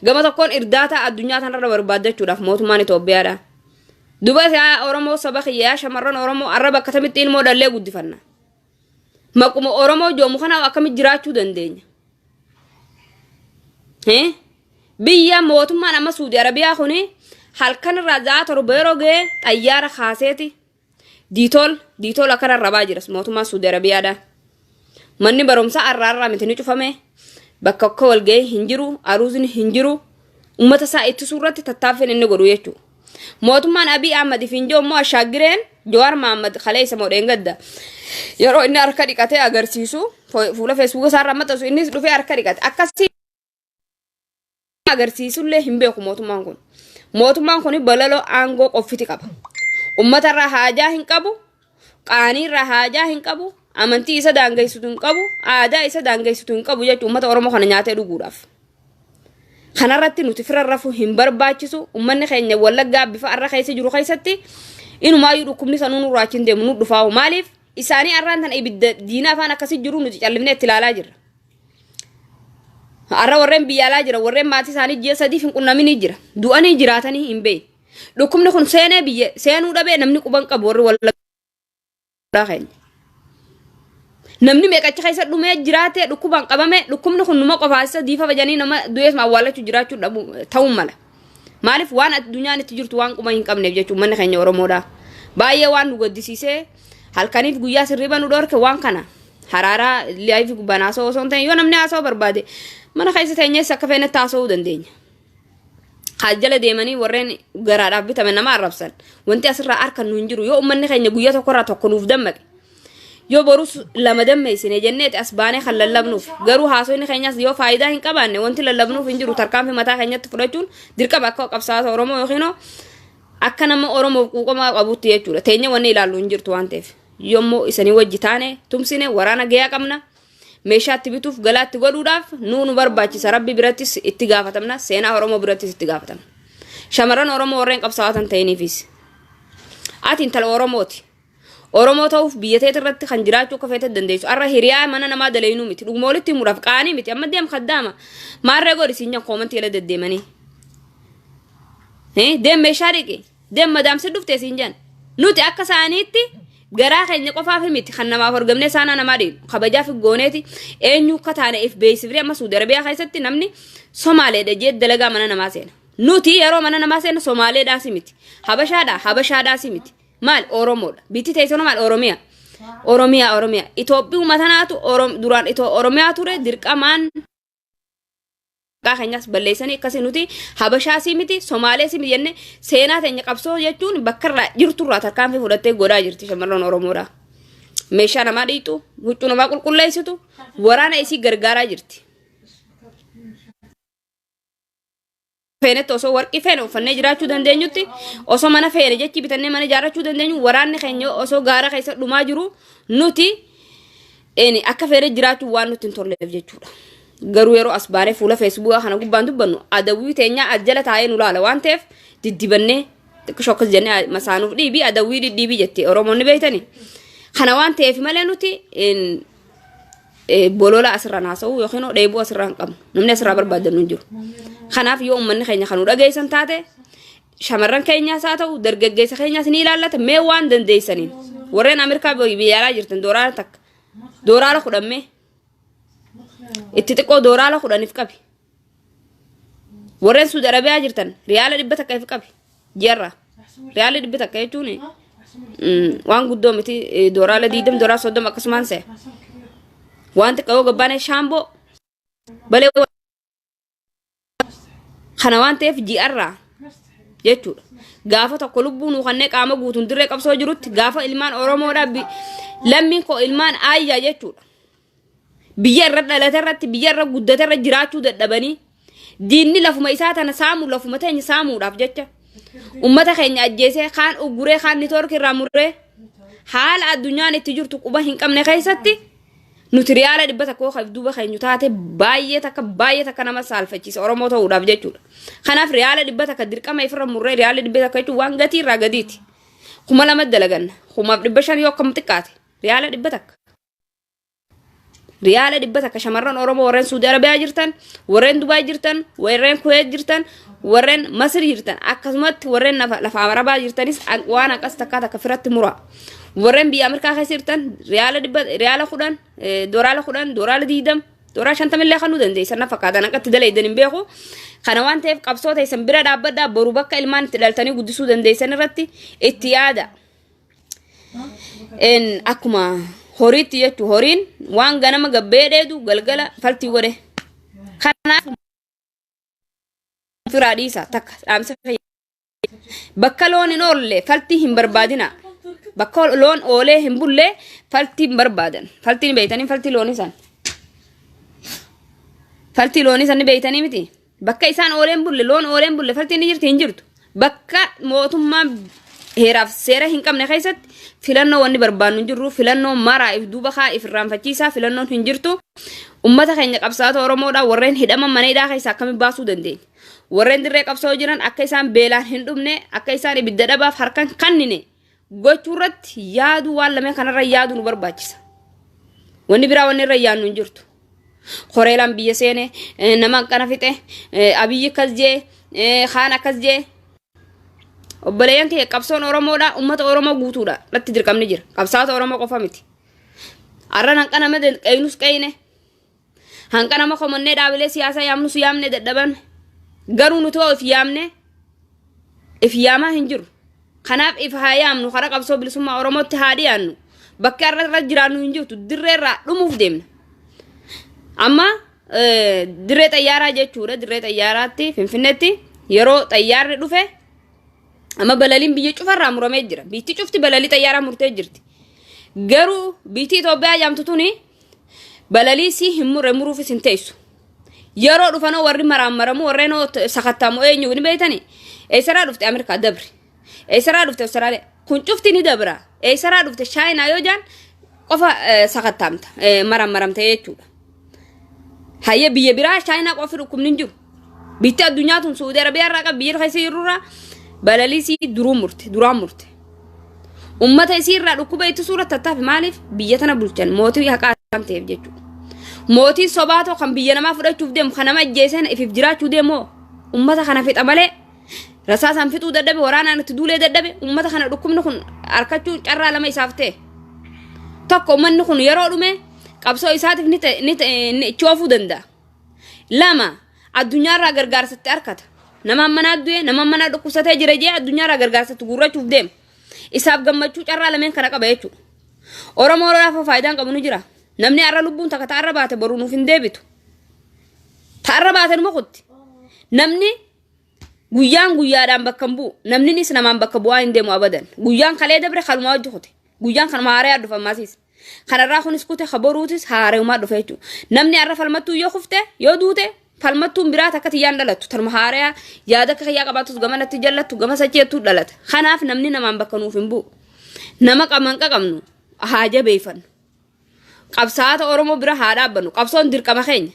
gama tokkoon irdaata addunyaa tanarra barbaaddachuudhaaf mootummaan Itoophiyaadha duba oromoo saba kiyyaa shamarran oromoo arra bakka tamitti ilmoo dhallee guddifanna maquma oromoo joomu kana akkamitti jiraachuu dandeenya biyya mootummaan amma Suudi Arabiyaa kuni halkan irraa za'a torba yeroo ga'e xayyaara kaaseeti diitool akkana rabaa jiras mootummaan Suudi Arabiyaadha manni barumsaa arraarraa miti ni cufame bakka akka wal ga'e hin jiru aruusni hin jiru ummata isaa ittisuu irratti tattaaffin inni godhu jechuudha mootummaan Abiy Ahmad finjoo immoo ashaagireen Jawaar Mohammad Khaleessa modeen gadda yeroo inni harka dhiqatee agarsiisu fuula Facebook isaarra maxxansu innis dhufee harka dhiqate akkasii agarsiisullee hin beeku mootummaan kun balaloo aangoo qoffiti qaba ummata irraa haajaa hin qabu qaanii irraa haajaa hin qabu amantii isa daangessitu hin qabu aadaa isa daangessitu hin qabu jechuun ummata oromoo kana nyaatee dhuguudhaaf kanarratti nuti firarrafu hin barbaachisu ummanni keenya wallaggaa bifa arra keessa jiru keessatti inumaayyuu dhukkubni sanuu nurraachiin deemu nu dhufaawu maaliif isaanii arraan tan ibidda diinaa afaan akkasii jiru nuti callifnee itti ilaalaa jirra arra warreen biyya alaa jira warreen maatii isaanii ji'a sadiif hin qunnamanii jira du'anii jiraatanii hin beeyin dhukkubni kun seenee biyya seenuu dhabee namni quban qabu warri wallaggaa keenya namni meeqacha keessa dhumee jiraatee dhukkubaan qabame dhukkubni kun numa qofaasa diifa bajanii nama du'ees awwaallachuu jiraachuu dhabu ta'uu mala maaliif waan addunyaan itti jirtu waan quma hin qabneef jechuun manni keenya oromoodha baay'ee waan nu gaddisiisee halkaniif guyyaa sirriiba nu dhorke waan kana haraaraa liifi gubbanaasoo osoo hin ta'in yoo namni haasoo barbaade mana keessa teenyees akka feenetti haasa'uu dandeenya hajjala deemanii warreen garaadhaaf bitame nama arrabsan wanti asirraa harkan nu hin jiru yoo ummanni keenya guyyaa tokkorraa tokko nuuf dammaqe yoo borus lama dammeessine jenneeti as baanee kan lallabnuuf garuu haasofni keenyas yoo faayidaa hin qabaanne wanti lallabnuuf hin jiru tarkaanfii mataa keenyatti fudhachuun dirqama akka qabsaa'ota Oromoo yookiin akka nama Oromoo quuqamaa qabutti jechuudha. Teenya wanni ilaallu hin jirtu waan ta'eef yommuu isanii wajji taane tumsine waraana gayaa qabna meeshaatti bituuf galaatti godhuudhaaf nu barbaachisa rabbi birattis itti gaafatamna seenaa Oromoo birattis itti gaafatamna. Shamarran Oromoo warreen qabsaa'otan ta'iniifis ati intala Oromooti. Oromoo ta'uuf biyya teet irratti kan jiraachuu akka feete dandeessu. Arra hiriyaa mana namaa dalaynuu miti. Dhuguma walitti himuudhaaf qaanii miti. Amma deem kaddaama. Maarree godhi siin koomantii ala deddeemanii. Deem meeshaa dhiqe. Deem madaamsi dhuftee siin jan. Nuti akka isaaniitti garaa keenya qofaaf miti kan namaaf argamne saana namaa dhiinu. Kabajaaf gooneeti eenyu akka taaneef beeksifree amma Suudi Arabiyaa keessatti namni Somaaleedha jee dalagaa mana namaa seena. Nuti yeroo mana namaa seena Somaaleedhaas miti. Habashaadhaas miti. Maal Oromoodha. Bitti teessoo maal Oromiyaa. Itoophiyaa uummatanaatu duraan Oromiyaa ture dirqamaan keenyas balleessanii akkasii nuti Habashaas miti Somaalees miti jenne seenaa teenya qabsoo jechuun bakka irraa jirturraa tarkaanfii fudhattee godhaa jirti shamarran Oromoodha. Meeshaa namaa dhiitu, huccuu namaa qulqulleessitu, waraana isii gargaaraa jirti. Feenetti osoo warqii feene uffannee jiraachuu dandeenyutti osoo mana feene jechi bitannee mana ijaarrachuu dandeenyu waraanni keenya osoo gaara keessa dhumaa jiru nuti akka feene jiraachuu waan nuti hin tolleef jechuudha. Garuu yeroo as baanee fuula feesbuukaa kana gubbaan dubbannu adawwii teenya ajjala taa'ee nu laala waan ta'eef diddibannee shokkas jennee masaanuuf dhiibii adawwii dhidhiibii jettee Oromoonni beeytani. Kana waan ta'eef malee nuti bolola asirraan haasa'uu yookiin dheebuu asirraan qabnu namni asirraa barbaadannu hin jiru. Kanaaf yoo uummanni keenya kan nu dhageessan taate shamarran keenyaas haa ta'u dargaggeessa keenyaas ni ilaallata mee waan dandeessaniin warreen Ameerikaa biyyaalaa jirtan dooraala kudhammee itti xiqqoo dooraala kudhaniif qabi warreen Suudi Arabiyaa jirtan riyaala 100 takkaif qabi jarra riyaala 100 takka jechuun waan guddoo miti dooraala 20 dooraala 30 akkasumaan se'a waan xiqqoo gabbaanee shaamboo balee kana waan ta'eef ji'arraa jechuudha. Gaafa tokko lubbuu nu kannee qaama guutuun dirree qabsoo jirutti gaafa ilmaan Oromoodhaa lammiin koo ilmaan aayyaa jechuudha. Biyya irra dhalate irratti biyya irra guddate irra jiraachuu dadhabanii diinni lafuma isaa tana saamuu lafuma teenya saamuudhaaf jecha ummata keenya ajjeesee kaan ugguree kaan nitoorki irraa murree haala addunyaan itti jirtu quba hin qabne keessatti nuti riyaala 100 takkoo kan duuba keenyu taate baay'ee takka nama saalfachiisa Oromoo ta'uudhaaf jechuudha. Kanaaf riyaala 100 takka dirqama ifirra murree riyaala 100 takka jechuun waan gatii irraa gadiiti. 2,000 dalaganna 500 yoo akkam xiqqaate riyaala 100 takka. Riyaala 100 takka shamarran Oromoo warreen Suudi Arabiyaa jirtan, warreen Dubaay jirtan, warreen Kuwait jirtan, warreen Masir jirtan akkasumatti warreen lafa Arabaa jirtanis waan akkas takka firatti muraa. Warreen biyya Ameerikaa keessa jirtan riyaala 10 dooraala 10 dooraala 20 dooraala 50 illee kan nu dandeessan na fakkaatan akkatti dalaydan hin beeku. Kana waan ta'eef qabsoota isin bira dhaabbadhaa boru bakka ilmaan itti dhaltanii guddisuu dandeessan irratti itti yaada. Akkuma horiitti jechuun horiin waan ganama gabbee dheedu galgala faltii godhe. Kanaaf firaa dhiisa takka dhaamsa bakka loon hin oolle faltii hin barbaadina. Bakka loon oolee hin bulle faltii hin barbaadan. Faltiin beeytanii faltii loonii san. Faltii loonii san beeytanii miti. Bakka isaan ooleen bulle loon ooleen bulle faltiin ni jirti hin jirtu. Bakka mootummaan heeraaf seera hin qabne keessatti filannoo wanni barbaannu hin jirru filannoo maraa if duuba kaa if irraanfachiisaa filannoon hin jirtu. Ummata keenya qabsaa'ota Oromoodhaa warreen hidhaman maneedhaa keessaa akkamiin baasuu dandeenya. Warreen dirree qabsoo jiran akka isaan beelaan hin dhumne akka isaan ibidda dhabaaf harkan kannine. Gochuurratti yaadu waan lameen kanarra yaadu nu barbaachisa. Wanni biraa wanni irra yaadnu hin jirtu. Koreelaan biyya seene nama akkana fixe abiyyi akkas jee kaan akkas jee obboleeyyan kee qabsoon Oromoodha ummata Oromoo guutuudha irratti dirqamni jira. Qabsaa'ota Oromoo qofa miti. Arran hanqa nama qaynus qayne hanqa nama komonnee dhaabilee siyaasaa yaamnus yaamne dadhaban garuu nuti if yaamaa hin jiru. Kanaaf if haa yaamnu karaa qabsoo bilisummaa Oromootti haa dhiyaannu bakka irra jiraannu hin jirtu dirree irraa dhumuuf deemna. Amma dirree xayyaaraa jechuudha dirree xayyaaraatti Finfinneetti yeroo xayyaarri dhufe amma balaliin biyya cufarraa muramee jira. Biyyi cufti balalii xayyaaraa murtee jirti. garuu biitii Itoophiyaa jamtutuni balaliisii himuruuf isin teessu yeroo dhufanoo warri maraamaramu warreenoo sakattamu eenyu ni beeytani eessaraa dhufte Ameerikaa dabri eessaraa dhufte Austraaliyaa kun cufti ni dabra eessaraa dhufte Chaayinaa yoo jaan qofa sakattamta maraamaramte jechuudha hayya biyya biraa Chaayinaa qofi dhukkubni hin jiru bitti addunyaa tun Saudi Arabiyaa irraa qaba biyya keessa jirurraa balaliisii duraan murte ummata isii irraa dhukkuba itti suura tattaaf maaliif biyya tana bulchan mootii haqaa ta'eef jechuudha mootii sobaatoo kan biyya namaa fudhachuuf deemu kan nama ajjeesan ifif jiraachuu deemoo ummata kana fixa malee rasaasaan fixuu dadhabe waraanaan itti duulee dadhabe ummata kana dhukkubni kun harkachuu carraa lama isaaf ta'e tokko ummanni kun yeroo dhume qabsoo isaatiif ni choofuu danda'a lama addunyaarraa gargaarsatti harkata nama manaa du'e nama manaa dhukkubsatee jira jee addunyaarraa gargaarsatti guurrachuuf deema isaaf gammachuu carraa lameen kana qaba jechuudha Oromoodhaaf faayidaan qabu ni jira namni arra lubbuun takka ta'arra baate boruu nuuf hin deebitu ta'arra baate numa kutti namni guyyaadhaan bakka bu'u namninis namaan bakka bu'aa hin deemu abadan guyyaan kalee dabre kaluma wajji kute guyyaan kan haaree dhufa maasiis kanarraa kunis kute khabaruutis haareemaa dhufa jechuudha namni arra falmattuu yoo kufte yoo duute falmattuun biraa takka tiyyaan dhalatu tanuma haaree yaada akka kiyyaa qabaatus gama natti jallattu gama sacheettuu dhalata kanaaf namni namaan bakka nuuf hin bu'u nama qaban qabnu haa jabeeffannu qabsaata Oromoo bira haa dhaabbannu qabsoon dirqama keenya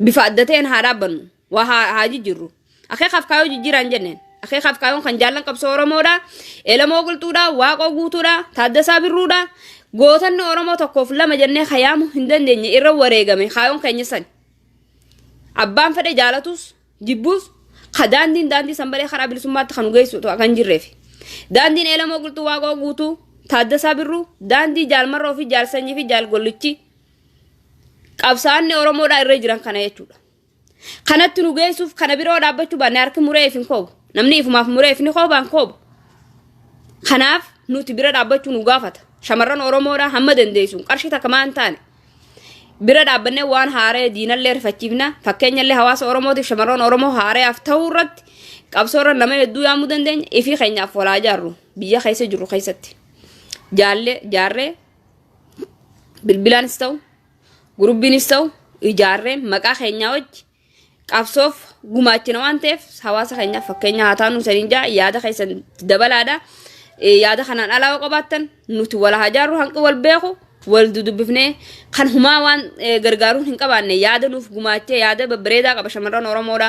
bifa adda ta'een haa dhaabbannu waa haa jijjiirru akeekaaf kaayoo jijjiiraan jenneen akeekaaf kaayoon kan jaallan qabsoo Oromoodha Elamoo Qilxuudha Waaqoo Guutuudha Taaddasaa Birruudha gootanni Oromoo tokkoof lama jennee khayaamu hin dandeenye irra wareegame kaayoon keenya san abbaan fedhe jaalatus jibbuus daandii sanbalee karaa bilisummaatti kan geessu kan jirreef daandiin Elamoo Qilxuu Waaqoo Guutuu Taaddasaa Birruu daandii jaalmarroo fi jaalsanyii fi jaalgollichi qabsaanni Oromoodhaa irra jiran kana jechuudha kanatti nu geessuuf kana biroo dhaabbachuu baannee harki mureef hin koobu namni ifumaaf mureef ni koobaan koobu kanaaf nuti bira dhaabbachuu nu gaafata shamarran Oromoodhaa hamma dandeessuun qarshii takka maan taane bira dhaabbannee waan haaree diinallee rifachiifna fakkeenyallee hawaasa Oromootiif shamarran Oromoo haareef ta'uu irratti qabsoorra nama hedduu yaamuu dandeenya ifii keenyaaf walaa jaarru biyya keessa jirru keessatti jaarree bilbilaanis ta'u gurubbiinis ta'u ijaarree maqaa keenyaa wajji qabsoof gumaachina waan ta'eef hawaasa keenyaaf fakkeenya haa taanu saniin jaa yaada keessan dabalaadha yaada kanaan alaa qabaattan nuti wala hajaarru hanqi wal beeku wal dudubbifnee kan humaa waan gargaaruun hin qabaanne yaada nuuf gumaachee yaada babbareedaa qaba shamarran Oromoodha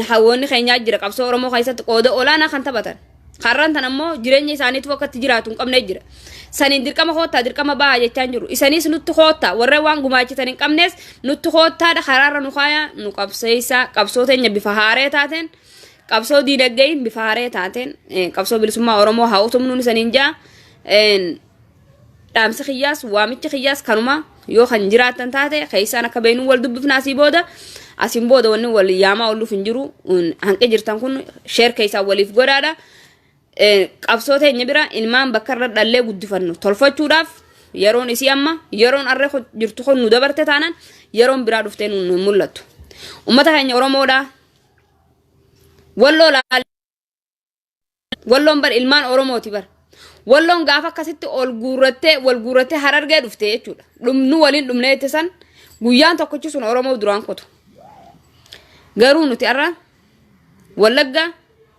hawoonni keenyaa jira qabsoo Oromoo keessatti qooda olaanaa kan taphatan karran tan ammoo jireenya isaaniitu akkatti jiraatu hin qabne jira saniin dirqama hoottaa dirqama bahaa jechaan jiru isaaniis nutti hoottaa warra waan gumaachitan hin qabnees nutti hoottaadha karaarra nu kaayaa nu qabseessa qabsoo teenya bifa haaree taateen qabsoo diinagdeen bifa haaree taateen qabsoo bilisummaa Oromoo haa utumnuun isaaniin jaa dhaamsi kiyyaas waamichi kiyyaas kanuma yoo kan jiraatan taate keessaan akka beenu wal dubbifna asiin booda wanni wal yaamaa olluuf hin jiru hanqi jirtan kun sheer keessaa waliif godhaadha qabsoo teenya bira ilmaan bakka irra dhallee guddifannu tolfachuudhaaf yeroon isii amma yeroon arree jirtu kun nu dabarte taanan yeroon biraa dhuftee nu mul'attu ummata keenya Oromoodha walloon bar ilmaan Oromooti bar walloon gaafa akkasitti wal guurrattee Harargee dhufte jechuudha nu waliin dhumnee itti san guyyaan tokkochi sun Oromoo duraan qotu garuu nuti arra Wallagga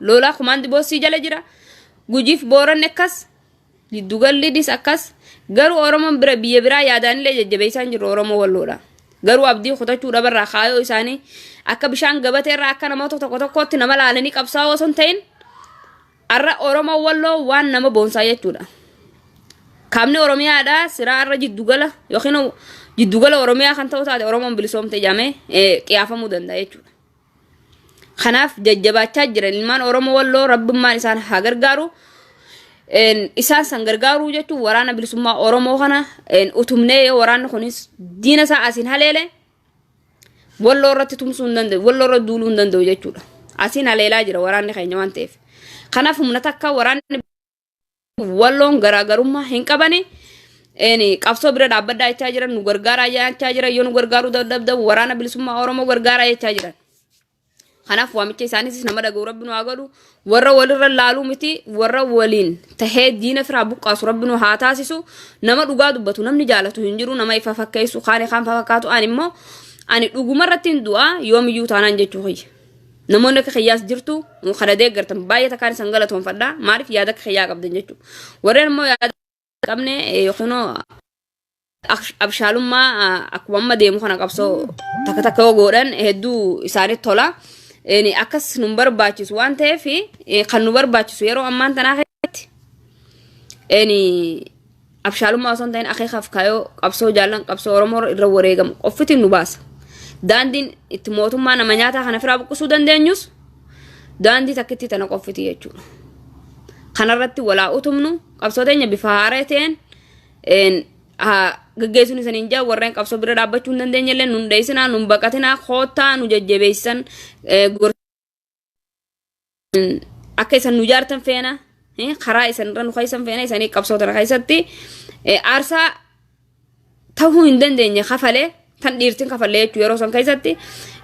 lolaa kumaandi boosii jala jira gujiif booranne akkas giddugallidis akkas garuu Oromoon bira biyya biraa yaadaanillee jajjabeessaan jiru Oromoo walloodha garuu abdii kutachuu dhabarraa kaayoo isaanii akka bishaan gabateerraa akka namoota tokkotti nama laalanii qabsaa'oo osoo hin ta'in arra Oromoo walloo waan nama boonsaa jechuudha kaamni Oromiyaadha siraa arra jiddugala yookiin jiddugala Oromiyaa kan ta'u taate Oromoon bilisoomte jedhamee qiyaafamuu danda'a jechuudha kanaaf jajjabaachaa jiran ilmaan Oromoo walloo rabbummaan isaan haa gargaaru isaan san gargaaruu jechuun waraana bilisummaa Oromoo kana utumnee waraanni kunis diina isaa asiin haleele walloo irratti tumsuu hin danda'u walloo irratti duuluu hin danda'u jechuudha asiin haleelaa jira waraanni keenya waan ta'eef kanaaf humna takka waraanni walloon garaagarummaa hin qabani qabsoo bira dhaabbaddaa jechaa jiran nu gargaaraa jechaa jiran yoo nu gargaaruu dadhabdan waraana bilisummaa Oromoo gargaaraa jechaa jiran kanaaf waamicha isaanis nama dhaga'u rabbinu haa godhu warra walirra laaluu miti warra waliin tahee diina firaa buqqaasu rabbinu haa taasisu nama dhugaa dubbatu namni jaalatu hin jiru nama ifa fakkeessu kaan fakkaatu ani immoo ani dhugumarratti hin du'a yoomiyyuu taanaan jechuu kiyya namoonni akka kiyyaas jirtu kana deeggartan baay'ee takkaan isan galatoonfadha maaliif yaada akka kiyyaa qabdan jechuu warreen immoo yaada qabne yookiin abshaalummaa akkuma amma deemu kana qabsoo takka takka yoo godhan hedduu isaanitti tola akkas nu barbaachisu waan ta'eef kan nu barbaachisu yeroo ammaan tanaa keessatti abshaalummaa osoo hin ta'in akeekaaf kaayoo qabsoo jaallan qabsoo oromoo irra wareegamu qoffitiin nu baasa daandiin itti mootummaa nama nyaataa kana firaa buqqisuu dandeenyus daandii takkitti tana qoffiti jechuudha kanarratti walaa utumnu qabsoo teenya bifa haaraa ta'een gaggeessuun isaniin jaa warreen qabsoo bira dhaabbachuu hin dandeenyellee nun dheessinaa nun baqatinaa koottaa nu jajjabeessan akka isan nu jaartan feena karaa isanirra nu keessan feena isanii qabsoo tana keessatti aarsaa ta'uu hin dandeenye kafalee tan dhiirtiin kafalee jechuu yeroo san keessatti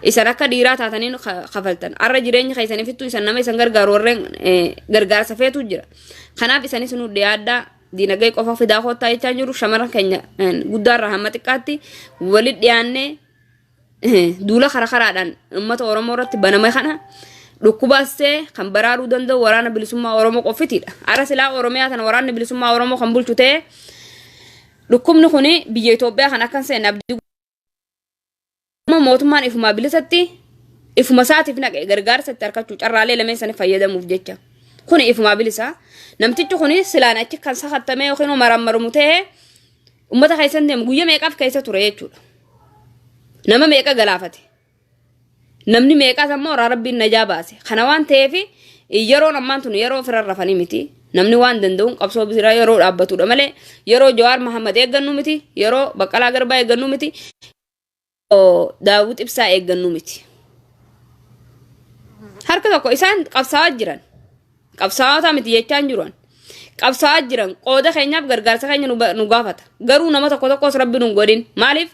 isan akka dhiiraa taatanii kafaltan arra jireenya keessaniifittu isan nama isan gargaaru warreen gargaarsa feetu jira kanaaf isanis nu dhiyaaddaa diinagdee qofa fidaa koottaa jechaa jiru shamarran keenya guddaarraa hamma xiqqaatti walit dhiyaannee duula karaadhaan uummata oromoo irratti baname kana dhukkubaastee kan baraaruu danda'u waraana bilisummaa oromoo qoffitiidha ara silaa oromiyaa tana waraanni bilisummaa oromoo kan bulchu ta'e dhukkubni kuni biyya Itoophiyaa kan akkan seen abdii mootummaan ifuma bilisatti ifuma saatiif naqe gargaarsa itti harkachuu carraalee lameen sanii fayyadamuuf jecha kuni ifuma bilisa namtichi kuni silaan achi kan sakattamee yookiin marammarumu ta'e ummata keessan deemu guyya meeqaaf keessa ture jechuudha nama meeqa galaafate namni meeqaas ammoo rabbiin najaa baase kana waan ta'eef yeroon ammaan tun yeroo firarrafanii miti namni waan danda'uun qabsoo bira yeroo dhaabbatudha malee yeroo Jawaar Mahammad eeggannu miti yeroo Baqqalaa Garbaa eeggannu miti Daawud Ibsaa eeggannu miti harka tokko isaan qabsaa'aa jiran qabsaa'ota miti jechaan jiran qabsaa'aa jiran qooda keenyaaf gargaarsa keenya nu gaafata garuu nama tokko tokkos rabbi nu godhin maaliif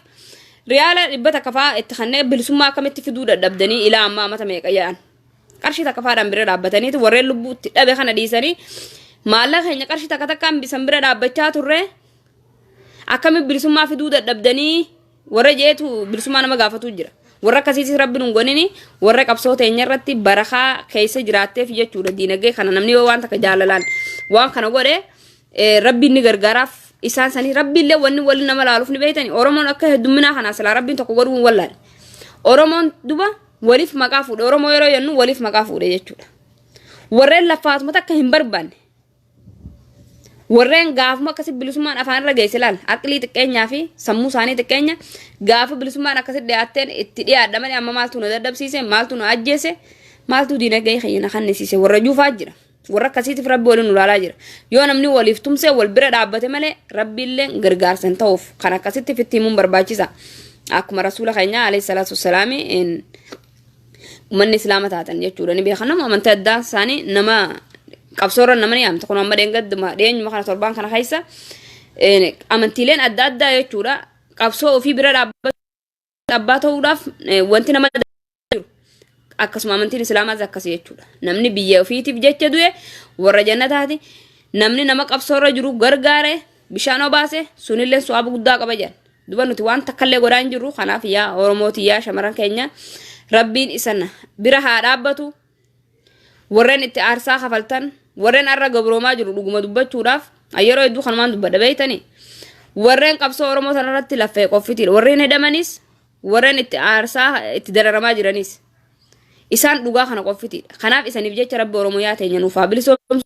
riyaala dhibbata kafaa itti kannee bilisummaa akkamitti fiduu dadhabdanii ilaa ammaa mata meeqa yaa'an qarshii takka faadhaan bira dhaabbataniiti warreen lubbuutti dhabe kana dhiisanii maallaqa keenya qarshii takka takkaan bisan bira dhaabbachaa turre akkamitti bilisummaa fiduu dadhabdanii warra jeetu bilisummaa nama gaafatu jira warra akkasiisis rabbi nu godhini warra qabsoo teenya irratti barakaa keessa jiraatteef jechuudha diinagdee kana namni waan takka jaalalaan waan kana godhe rabbiin ni gargaaraaf isaan sanii rabbiillee wanni waliin nama laaluuf ni beeytani oromoon akka heddumminaa kana silaa rabbiin tokko godhuun wallaale oromoon duba waliif maqaa fuudhe oromoo yeroo jennu waliif maqaa fuudhe jechuudha warreen laffaatuma takka hin barbaanne warreen gaafuma akkasi bilisummaan afaan irra geesse laal aqlii xiqqeenyaa fi sammuu isaanii xiqqeenya gaafa bilisummaan akkasi dhiyaatteen itti dhiyaadha malee amma maaltu nu dadhabsiise maaltu nu ajjeese maaltu diinagdee keenya kannisiise warra juufaa jira warra akkasiitiif rabbi waliin nu laalaa jira yoo namni waliif tumsee wal bira dhaabbate malee rabbiillee gargaarsan ta'uuf kan akkasitti fitti himuun barbaachisa akkuma rasuula keenya alayhi salaatu wassalaami ummanni islaama taatan jechuudha ni beekan nama amantaa addaa isaanii nama qabsoorra nama ni yaamta kun amma dheengadduma dheenyuma kana torbaan kana keessa amantiileen adda addaa jechuudha qabsoo ofii bira dhaabbaa ta'uudhaaf wanti nama akkasuma amantiin islaamaas akkas jechuudha namni biyya ofiitiif jecha du'e warra jannataati namni nama qabsoorra jiru gargaare bishaan obaase sunillee su'aaba guddaa qaba jedhan duba nuti waan takkallee godhaan jirru kanaaf yaa oromooti yaa shamarran keenya rabbiin isan bira haa dhaabbatu warreen itti aarsaa kafaltan warreen arra gabroomaa jiru dhuguma dubbachuudhaaf yeroo hedduu kanumaan dubbadha beeytanii warreen qabsoo oromoo sanarratti laffee qoffitiidha warreen hedamanis warreen itti aarsaa itti dararamaa jiranis isaan dhugaa kana qoffitiidha kanaaf isaniif jecha rabbi oromiyaa teenya nuuf haa bilisoomsu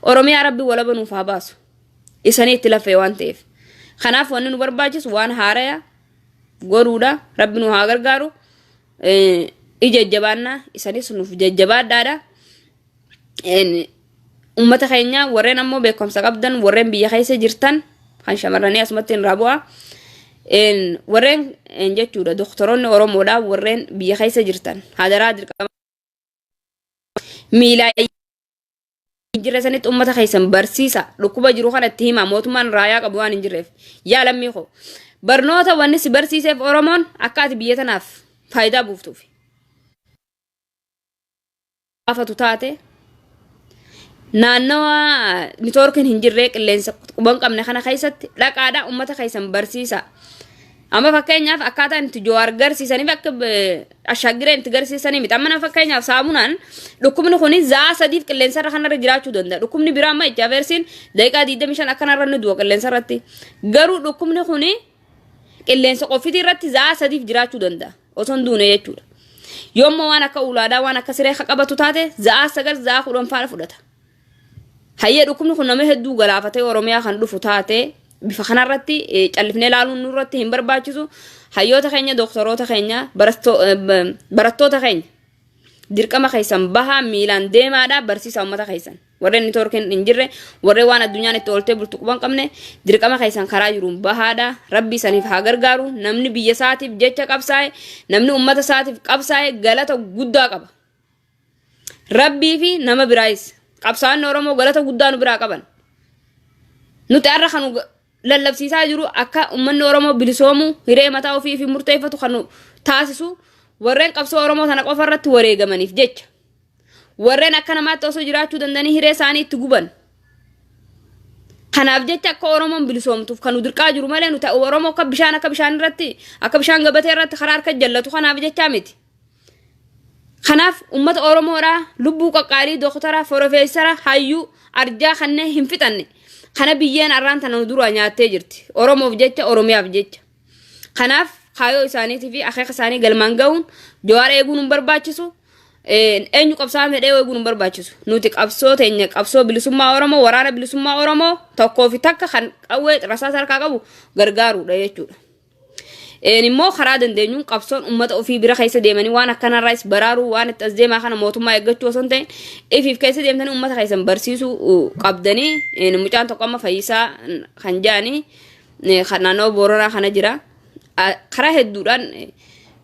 oromiyaa rabbi walaba nuuf haa baasu isanii itti laffee waan ta'eef kanaaf wanni nu barbaachisu waan haaraya godhuudha rabbi nu haa gargaaru ijajjabaannaa isanis nuuf jajjabaadhaadha ummata keenya warreen ammoo beekumsa qabdan warreen biyya keessa jirtan kan shamarranii asumatti irraa bu'a warreen jechuudha doktoroonni oromoodha warreen biyya keessa jirtan hadaraa dirqama miilaa jirre sanitti ummata keessan barsiisa dhukkuba jiru kanatti hima mootummaan raayaa qabu waan hin jirreef yaa lammii koo barnoota wanni si barsiiseef oromoon akka ati biyya tanaaf faayidaa buuftuuf afatu taate naannawa nitorkin hin jirree qilleensa quban qabne kana keessatti dhaqaadha ummata keessan barsiisa. Amma fakkeenyaaf akkaataan itti Jawaar garsiisaniif akka Ashagireen itti garsiisanii miti. Amma fakkeenyaaf saamunaan dhukkubni kuni zaa sadiif qilleensa irra kanarra jiraachuu danda'a. Dhukkubni biraa amma itti aversiin daqiiqaa 25 akkanarra ni du'a qilleensa irratti. Garuu dhukkubni kuni qilleensa qofitii irratti zaa sadiif jiraachuu danda'a. Osoo hin duune jechuudha. Yoommoo waan akka ulaadaa waan akka siree qabatu taate zaa 9 zaa 10 faana fudhata. Hayyee dhukkubni kun nama hedduu galaafatee Oromiyaa kan dhufu taate bifa kanarratti callifnee ilaaluun nurratti hin barbaachisu. Hayyoota keenya doktoroota keenya barattoota keenya dirqama keessan bahaa miilaan deemaadha barsiisa uummata keessan. Warreen nitorkin hin jirre warreen waan addunyaan itti ooltee bultu quban qabne dirqama keessan karaa jiruun bahaadha. Rabbi isaniif haa gargaaru. Namni biyya isaatiif jecha qabsaa'e namni uummata isaatiif qabsaa'e galata guddaa qaba. Rabbii fi nama biraayis qabsaa'onni Oromoo galata guddaa nu biraa qaban. Nuti har'a kan lallabsiisaa jiru akka uummanni Oromoo bilisoomu hiree mataa ofii fi murteeffatu kan taasisu warreen qabsoo Oromoo sana qofa irratti wareegamaniif jecha. Warreen akka namaatti osoo jiraachuu dandanii hiree isaanii itti guban. Kanaaf jecha akka Oromoon bilisoomtuuf kan nu dirqaa jiru malee nuti Oromoo akka bishaan irratti akka bishaan gabatee irratti karaa harka jallatu kanaaf jecha miti. Kanaaf uummata Oromoodhaa lubbuu qaqqaalii doktara forofeessara hayyuu arjaa kanneen hin fixanne. Kana biyyeen arraan tana dura nyaattee jirti. Oromoof jecha Oromiyaaf jecha. Kanaaf kaayoo isaaniitii fi akeeka isaanii galmaan ga'uun Jawaar eeguun hin barbaachisu. Eenyu qabsaa fedhee eeguun hin barbaachisu. Nuti qabsoo teenya qabsoo bilisummaa Oromoo waraana bilisummaa Oromoo tokkoo fi takka kan qawwee rasaasa harkaa qabu gargaaruudha jechuudha. Immoo karaa dandeenyuun qabsoon uummata ofii bira keessa deemanii waan akkanarraas baraaruu waan itti as deemaa kana mootummaa eeggachuu osoo hin ta'in ifiif keessa deemtanii uummata keessan barsiisuu qabdanii. Mucaan tokko amma Fayyisaa kan jedhanii naannoo Booranaa kana jira. Karaa hedduudhaan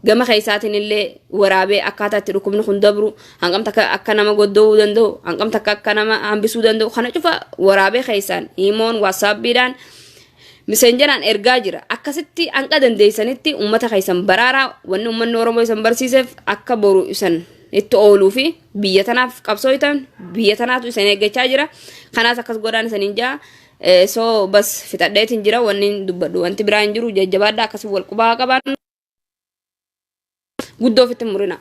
gama keessaatiin illee waraabee akkaataa itti dhukkubni kun dabru hangam takka akka nama godda'uu danda'u hangam takka akka nama hambisuu danda'u kana cufa waraabee keessaan imoon waasaappiidhaan misenjeraan ergaa jira. Akkasitti hanqa dandeessanitti uummata keessan baraaraa wanni uummanni Oromoo isan barsiiseef akka boru isan itti ooluu fi biyya tanaaf qabsooytan biyya tanaatu isan eeggachaa jira. Kanaas akkas godhaan isaniin jaa soo bas fixadheetiin jira wanni dubbadhu wanti biraa hin jiru jajjabaadha akkasii wal qubaa qaban guddoo ofitti murina.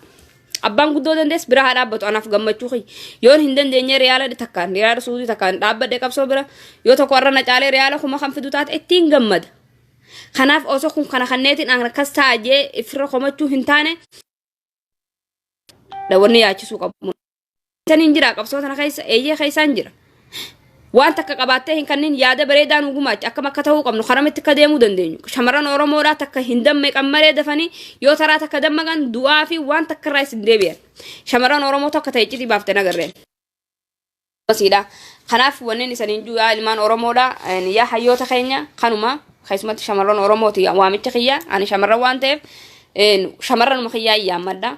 Abbaan guddoo dandees bira haa dhaabbatu anaaf gammachuu kiyya. Yoon hin dandeenye riyaala takkaan riyaala suutii takkaan dhaabbadhee qabsoo bira yoo tokko warra na caalee riyaala kuma kan fidu taate ittiin gammada. Kanaaf osoo kun kana kanneetiin akkas taa'ee ifirra komachuu hin taane daawwanni yaachisuu qabu. Isaniin jira qabsoo tana keessa eeyyee keessaan jira. Waan takka qabaattee hin kanneen yaada bareedaan ugumaachi akkam akka ta'uu qabnu karamitti akka deemuu dandeenyu. Shamarran Oromoodhaa takka hin dammaqan malee dafanii yoo taraa takka dammaqan du'aa fi waan takka irraa isin deebi'an. Shamarran Oromoo tokko ta'e iccitii baaftee nagarreen. Kanaaf wanneen isaniin ju'aa ilmaan Oromoodhaa yaa hayyoota keenya kanuma keessumatti shamarran Oromooti waamicha kiyya ani shamarran waan ta'eef shamarranuma kiyyaa iyyaamadha.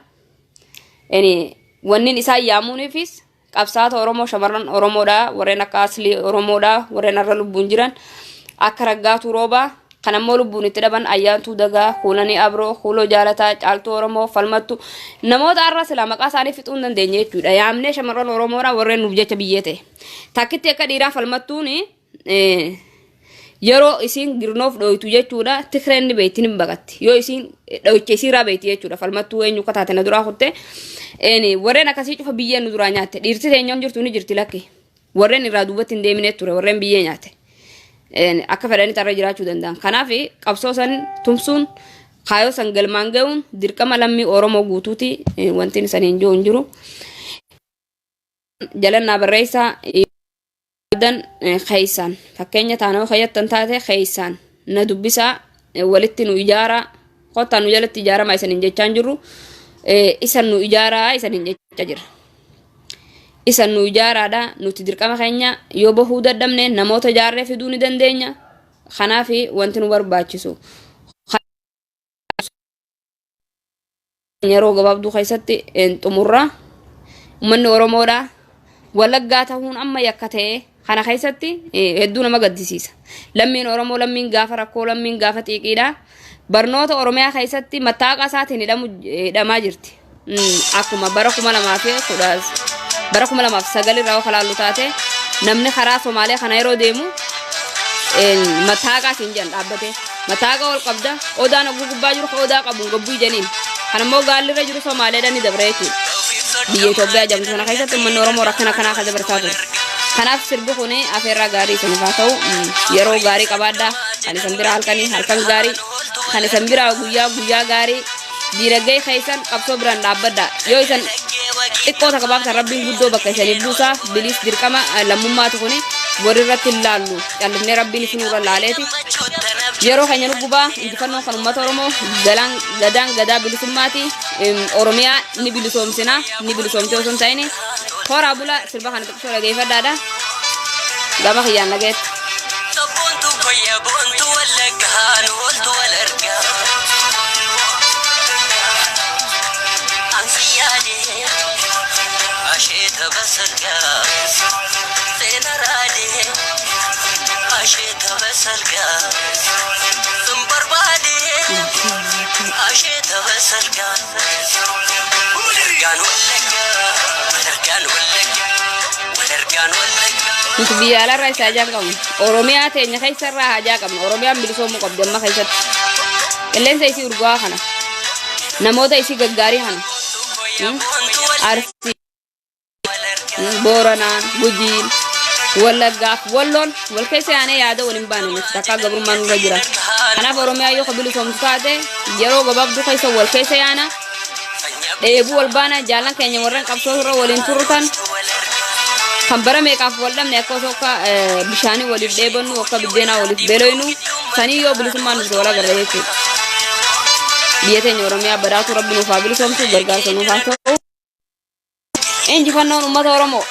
Wanneen isaa iyyaamuuniifis qabsaata Oromoo shamarran Oromoodhaa warreen akka aslii Oromoodhaa warreen irra lubbuun jiran akka raggaatu roobaa kan ammoo lubbuun itti dhaban ayyaantuu dagaa kuulanii abroo kuuloo jaalataa caaltuu Oromoo falmattu namoota arra sila maqaa isaanii fixuu hin dandeenye jechuudha. Yaamnee shamarran Oromoodhaa warreen nuuf jecha biyyee ta'e takkitti akka dhiiraa falmattuun yeroo isin girnoof dhoytu jechuudha. Tikreen ni beektiin hin baqatti yoo isin dhoyche isiirraa beekti jechuudha. Falmattuu eenyu akka taate na duraa kutte warreen akkasii cufa biyyeen nu duraa nyaatte dhiirti teenyaan jirtu ni jirti lakke warreen irraa duubatti hin deemine ture warreen biyyee nyaatte akka fedhanii tarra jiraachuu danda'an. Kanaaf qabsoo san tumsuun kaayoo san galmaan ga'uun dirqama lammii Oromoo guutuuti. Wanti isaniin jiru hin jiru. Jalannaa barreessaa dan keessaan fakkeenya taanoo kayyattan taate keessaan na dubbisaa walitti nu ijaaraa qottaa nu jalatti ijaaramaa isaniin jechaan jirru. Isan nu ijaaraa isaniin jecha jira. Isan nu ijaaraadha nuti dirqama keenya yoo bahuu dadhabne namoota ijaarree fiduu ni dandeenya. Kanaaf wanti nu barbaachisu yeroo gabaabduu keessatti xumurra uummanni Oromoodhaa walaggaa ta'uun amma yakka ta'e kana keessatti hedduu nama gaddisiisa. Lammiin Oromoo lammiin gaafa rakkoo lammiin gaafa xiiqiidha. Barnoota Oromiyaa keessatti mattaaqa isaatiin hidhamaa jirti. Akkuma bara 2010 bara 2009 irraa kalaallu taate namni karaa Soomaaliyaa kana yeroo deemu mataagaa sinjan dhaabbate mataagaa ol qabda odaan oguu gubbaa jiru odaa qabuun gabbuu janiin kanammoo gaalirra jiru Soomaaliyaa ni dabreetu biyya Itoophiyaa jamtu kana keessatti manni Oromoo rakkana kana akka dabarsaa ture kanaaf sirbi kun afeerraa gaarii isin haa ta'u yeroo gaarii qabaadhaa kan isin bira halkan gaarii kan isin bira guyyaa gaarii diinagdee keessan qabsoo biraan dhaabbadhaa yoo isin xiqqoo takka baaftan rabbiin guddoo bakka isiniif buusaa bilis dirqama lammummaatu kun warrirratti ilaallu callisnee rabbiin isinurra laaleeti yeroo keenya nuggubaa injifannoon kan uummata Oromoo gadaan bilisummaati Oromiyaa ni bilisoomsinaa ni bilisoomtee osoo hin ta'in horaa bula sirba kana xiqqoo dhageeffadhaadha gama kiyyaan dhageetti. Ashita basalga senarade ashita basalga sumbarbade ashita basalga wargan wallaga Mtu biyala ra isa jangam Oromiyaa teenya keessa irraa hajaa qabna Oromiyaan bilisoomu qabdi amma keessatti qilleensa isii urgaa kana namoota isii gaggaarii kana Arsi Boranaan Gujiin Wallaggaaf Walloon wal keessa yaanee yaada waliin baane nuti takka gabrummaan nurra jira kanaaf Oromiyaa yoo bilisoomu taate yeroo gabaabduu keessa wal keessa yaana dheebuu wal baana jaalan keenya warreen qabsoo irra waliin turtan kan bara meeqaaf wal dhabne akka osoo akka bishaanii waliif dheebannu akka biddeenaa waliif beeloynu sanii yoo bilisummaan nuti wal agarra jechuudha biyya teenya Oromiyaa badhaatu rabbi nuuf haa bilisoomsu gargaarsa nuuf haa ta'u injifannoon uummata Oromoo